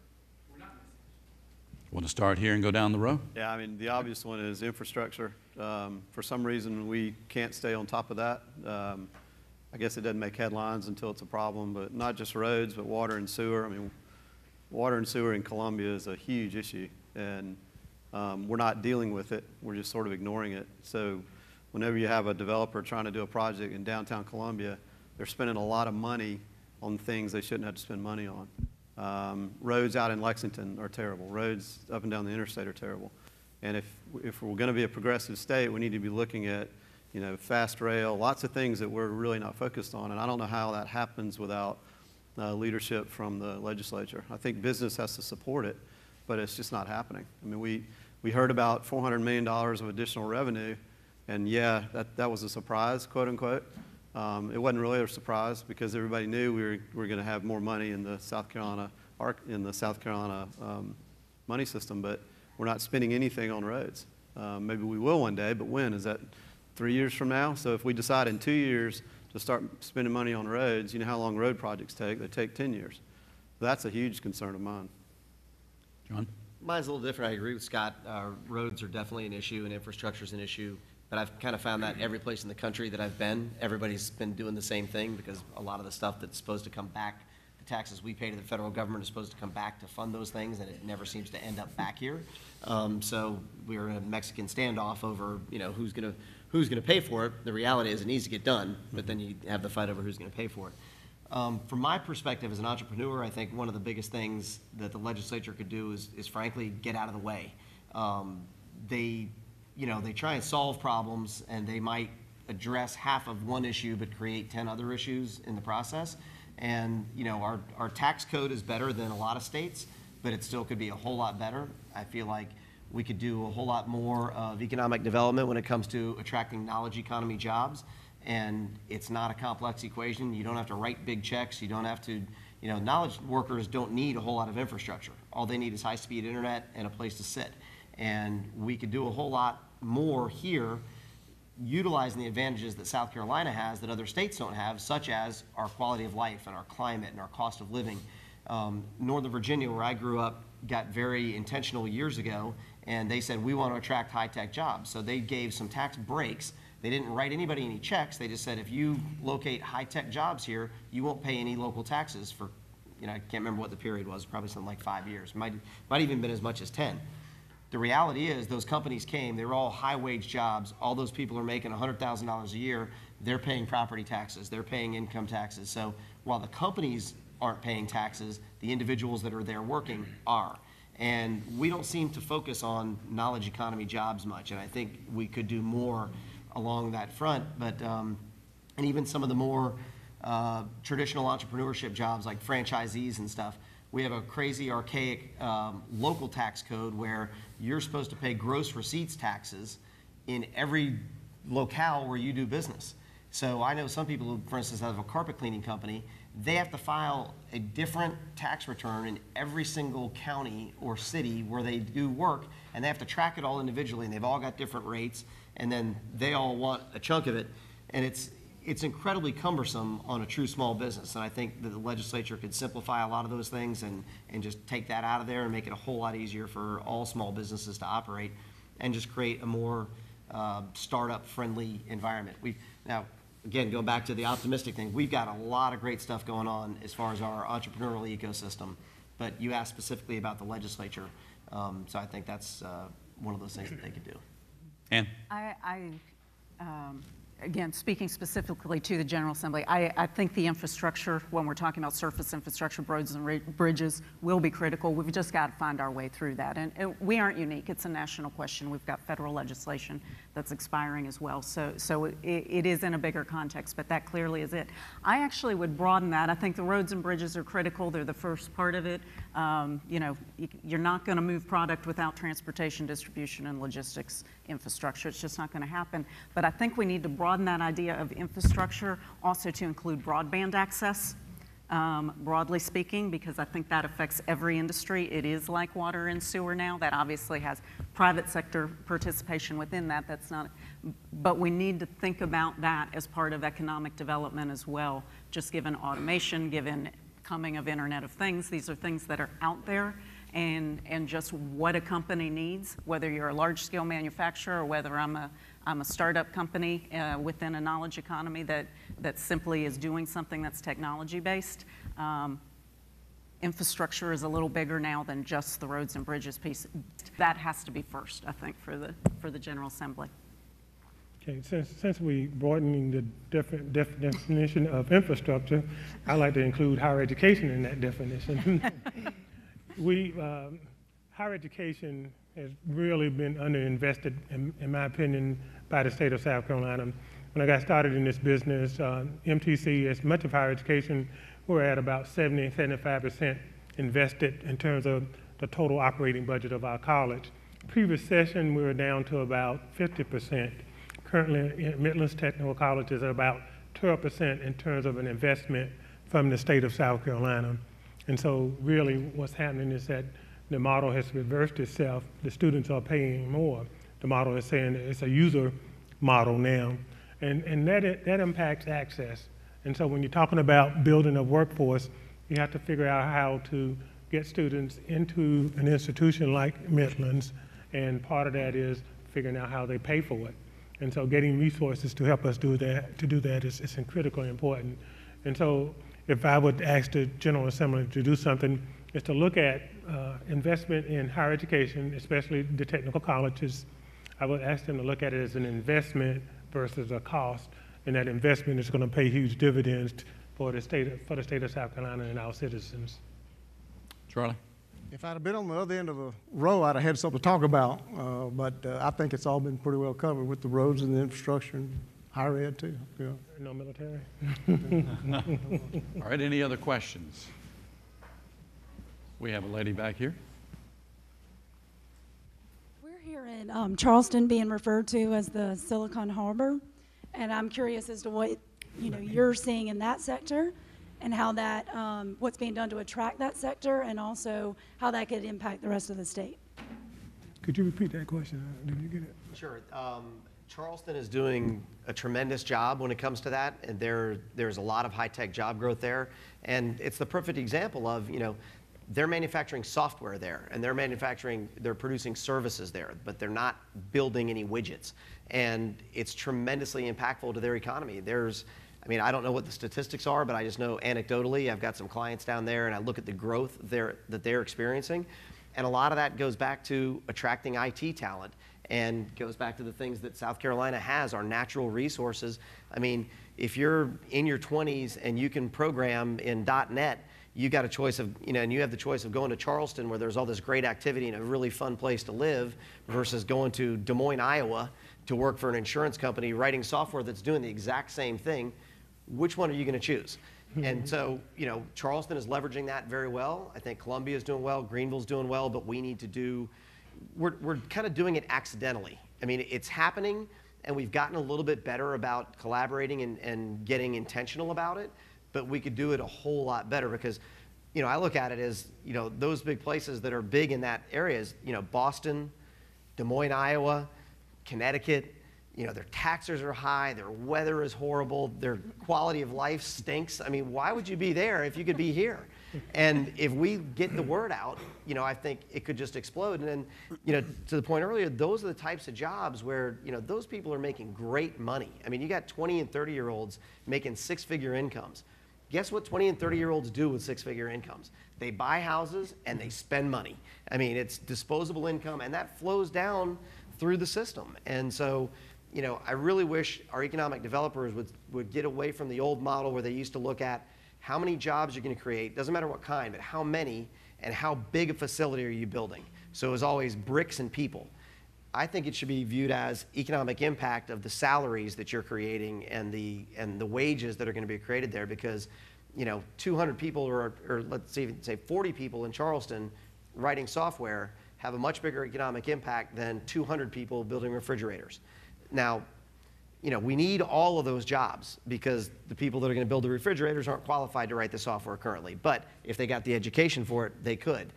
we're not missing? Want to start here and go down the row? Yeah, I mean, the obvious one is infrastructure. For some reason, we can't stay on top of that. I guess it doesn't make headlines until it's a problem, but not just roads, but water and sewer. I mean, water and sewer in Columbia is a huge issue, and we're not dealing with it. We're just sort of ignoring it. So whenever you have a developer trying to do a project in downtown Columbia, they're spending a lot of money on things they shouldn't have to spend money on. Roads out in Lexington are terrible. Roads up and down the interstate are terrible. And if we're going to be a progressive state, we need to be looking at, fast rail, lots of things that we're really not focused on. And I don't know how that happens without leadership from the legislature. I think business has to support it, but it's just not happening. I mean, we heard about $400 million of additional revenue, and yeah, that was a surprise, quote unquote. It wasn't really a surprise because everybody knew we were going to have more money in the South Carolina money system, but we're not spending anything on roads. Maybe we will one day, but when? Is that 3 years from now? So if we decide in 2 years to start spending money on roads, you know how long road projects take? They take 10 years. So that's a huge concern of mine. John? Mine's a little different. I agree with Scott. Roads are definitely an issue and infrastructure is an issue. But I've kind of found that every place in the country that I've been, everybody's been doing the same thing because a lot of the stuff that's supposed to come back, the taxes we pay to the federal government are supposed to come back to fund those things, and it never seems to end up back here. So we're in a Mexican standoff over, who's gonna pay for it. The reality is it needs to get done, but then you have the fight over who's gonna pay for it. From my perspective as an entrepreneur, I think one of the biggest things that the legislature could do is frankly get out of the way. They try and solve problems, and they might address half of one issue but create 10 other issues in the process. And our tax code is better than a lot of states, but it still could be a whole lot better. I feel like we could do a whole lot more of economic development when it comes to attracting knowledge economy jobs. And it's not a complex equation. You don't have to write big checks. You don't have to, knowledge workers don't need a whole lot of infrastructure. All they need is high-speed internet and a place to sit. And we could do a whole lot more here utilizing the advantages that South Carolina has that other states don't have, such as our quality of life and our climate and our cost of living. Northern Virginia, where I grew up, got very intentional years ago, and they said, we want to attract high-tech jobs. So they gave some tax breaks. They didn't write anybody any checks. They just said, if you locate high-tech jobs here, you won't pay any local taxes for, I can't remember what the period was, probably something like 5 years. Might even been as much as 10. The reality is those companies came, they were all high-wage jobs. All those people are making $100,000 a year. They're paying property taxes. They're paying income taxes. So while the companies aren't paying taxes, the individuals that are there working are. And we don't seem to focus on knowledge economy jobs much, and I think we could do more along that front. But and even some of the more traditional entrepreneurship jobs like franchisees and stuff, we have a crazy archaic local tax code where you're supposed to pay gross receipts taxes in every locale where you do business. So I know some people who, for instance, have a carpet cleaning company, they have to file a different tax return in every single county or city where they do work, and they have to track it all individually, and they've all got different rates, and then they all want a chunk of it. And it's incredibly cumbersome on a true small business. And I think that the legislature could simplify a lot of those things and just take that out of there and make it a whole lot easier for all small businesses to operate and just create a more startup-friendly environment. Now, again, going back to the optimistic thing, we've got a lot of great stuff going on as far as our entrepreneurial ecosystem. But you asked specifically about the legislature, so I think that's one of those things that they could do. Ann? Again, speaking specifically to the General Assembly, I think the infrastructure, when we're talking about surface infrastructure, roads and bridges, will be critical. We've just got to find our way through that. And we aren't unique. It's a national question. We've got federal legislation that's expiring as well. So it is in a bigger context, but that clearly is it. I actually would broaden that. I think the roads and bridges are critical. They're the first part of it. You know, you're not going to move product without transportation, distribution, and logistics infrastructure. It's just not going to happen. But I think we need to broaden that idea of infrastructure also to include broadband access, broadly speaking, because I think that affects every industry. It is like water and sewer now. That obviously has private sector participation within that. That's not, but we need to think about that as part of economic development as well, just given automation, given coming of Internet of Things. These are things that are out there. And just what a company needs, whether you're a large-scale manufacturer or whether I'm a startup company within a knowledge economy that simply is doing something that's technology-based. Infrastructure is a little bigger now than just the roads and bridges piece. That has to be first, I think, for the General Assembly. Okay, since we broadening the definition of infrastructure, I like to include higher education in that definition. Higher education has really been underinvested, in my opinion, by the state of South Carolina. When I got started in this business, MTC, as much of higher education, we're at about 70–75% invested in terms of the total operating budget of our college. Pre-recession, we were down to about 50%. Currently, Midlands Technical College is at about 12% in terms of an investment from the state of South Carolina. And so really what's happening is that the model has reversed itself. The students are paying more. The model is saying it's a user model now. And that impacts access. And so when you're talking about building a workforce, you have to figure out how to get students into an institution like Midlands. And part of that is figuring out how they pay for it. And so getting resources to help us do that is critically important. And so if I would ask the General Assembly to do something, is to look at investment in higher education, especially the technical colleges. I would ask them to look at it as an investment versus a cost, and that investment is going to pay huge dividends for the state of South Carolina and our citizens. Charlie? If I'd have been on the other end of the row, I'd have had something to talk about, but I think it's all been pretty well covered with the roads and the infrastructure and higher ed too. Yeah. No military. All right, any other questions? We have a lady back here. We're here in Charleston, being referred to as the Silicon Harbor, and I'm curious as to what you're seeing in that sector, and how that what's being done to attract that sector, and also how that could impact the rest of the state. Could you repeat that question? Did you get it? Sure. Charleston is doing a tremendous job when it comes to that, and there's a lot of high-tech job growth there, and it's the perfect example of, they're manufacturing software there, and they're producing services there, but they're not building any widgets, and it's tremendously impactful to their economy. I don't know what the statistics are, but I just know anecdotally, I've got some clients down there, and I look at the growth that they're experiencing, and a lot of that goes back to attracting IT talent, and goes back to the things that South Carolina has, our natural resources. If you're in your 20s and you can program in .NET, you got a choice of, and you have the choice of going to Charleston where there's all this great activity and a really fun place to live, versus going to Des Moines, Iowa to work for an insurance company writing software that's doing the exact same thing. Which one are you going to choose? And so, Charleston is leveraging that very well. I think Columbia is doing well, Greenville's doing well, but we need to do, we're kind of doing it accidentally. It's happening, and we've gotten a little bit better about collaborating and getting intentional about it, but we could do it a whole lot better because, I look at it as, those big places that are big in that area is, Boston, Des Moines, Iowa, Connecticut, You know, their taxes are high, their weather is horrible, their quality of life stinks. I mean, why would you be there if you could be here? And if we get the word out, you know, I think it could just explode. And then, you know, to the point earlier, those are the types of jobs where, you know, those people are making great money. I mean, you got 20 and 30-year-olds making six-figure incomes. Guess what 20 and 30-year-olds do with six-figure incomes? They buy houses and they spend money. I mean, it's disposable income, and that flows down through the system. And so, you know, I really wish our economic developers would get away from the old model where they used to look at how many jobs you're going to create, doesn't matter what kind, but how many and how big a facility are you building. So it was always bricks and people. I think it should be viewed as economic impact of the salaries that you're creating and the wages that are going to be created there, because, you know, 200 people or let's even say 40 people in Charleston writing software have a much bigger economic impact than 200 people building refrigerators. Now, you know, we need all of those jobs because the people that are going to build the refrigerators aren't qualified to write the software currently. But if they got the education for it, they could.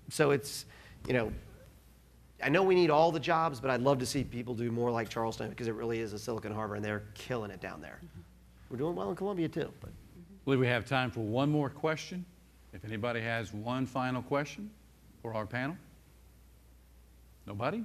So it's, you know, I know we need all the jobs, but I'd love to see people do more like Charleston, because it really is a Silicon Harbor, and they're killing it down there. We're doing well in Columbia, too. But. I believe we have time for one more question. If anybody has one final question for our panel. Nobody?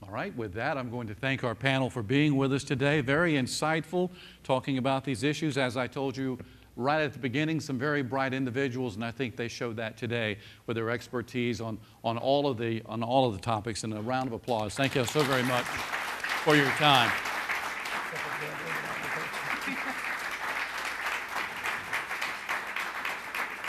All right, with that, I'm going to thank our panel for being with us today. Very insightful, talking about these issues. As I told you right at the beginning, some very bright individuals, and I think they showed that today with their expertise on all of the topics. And a round of applause. Thank you so very much for your time.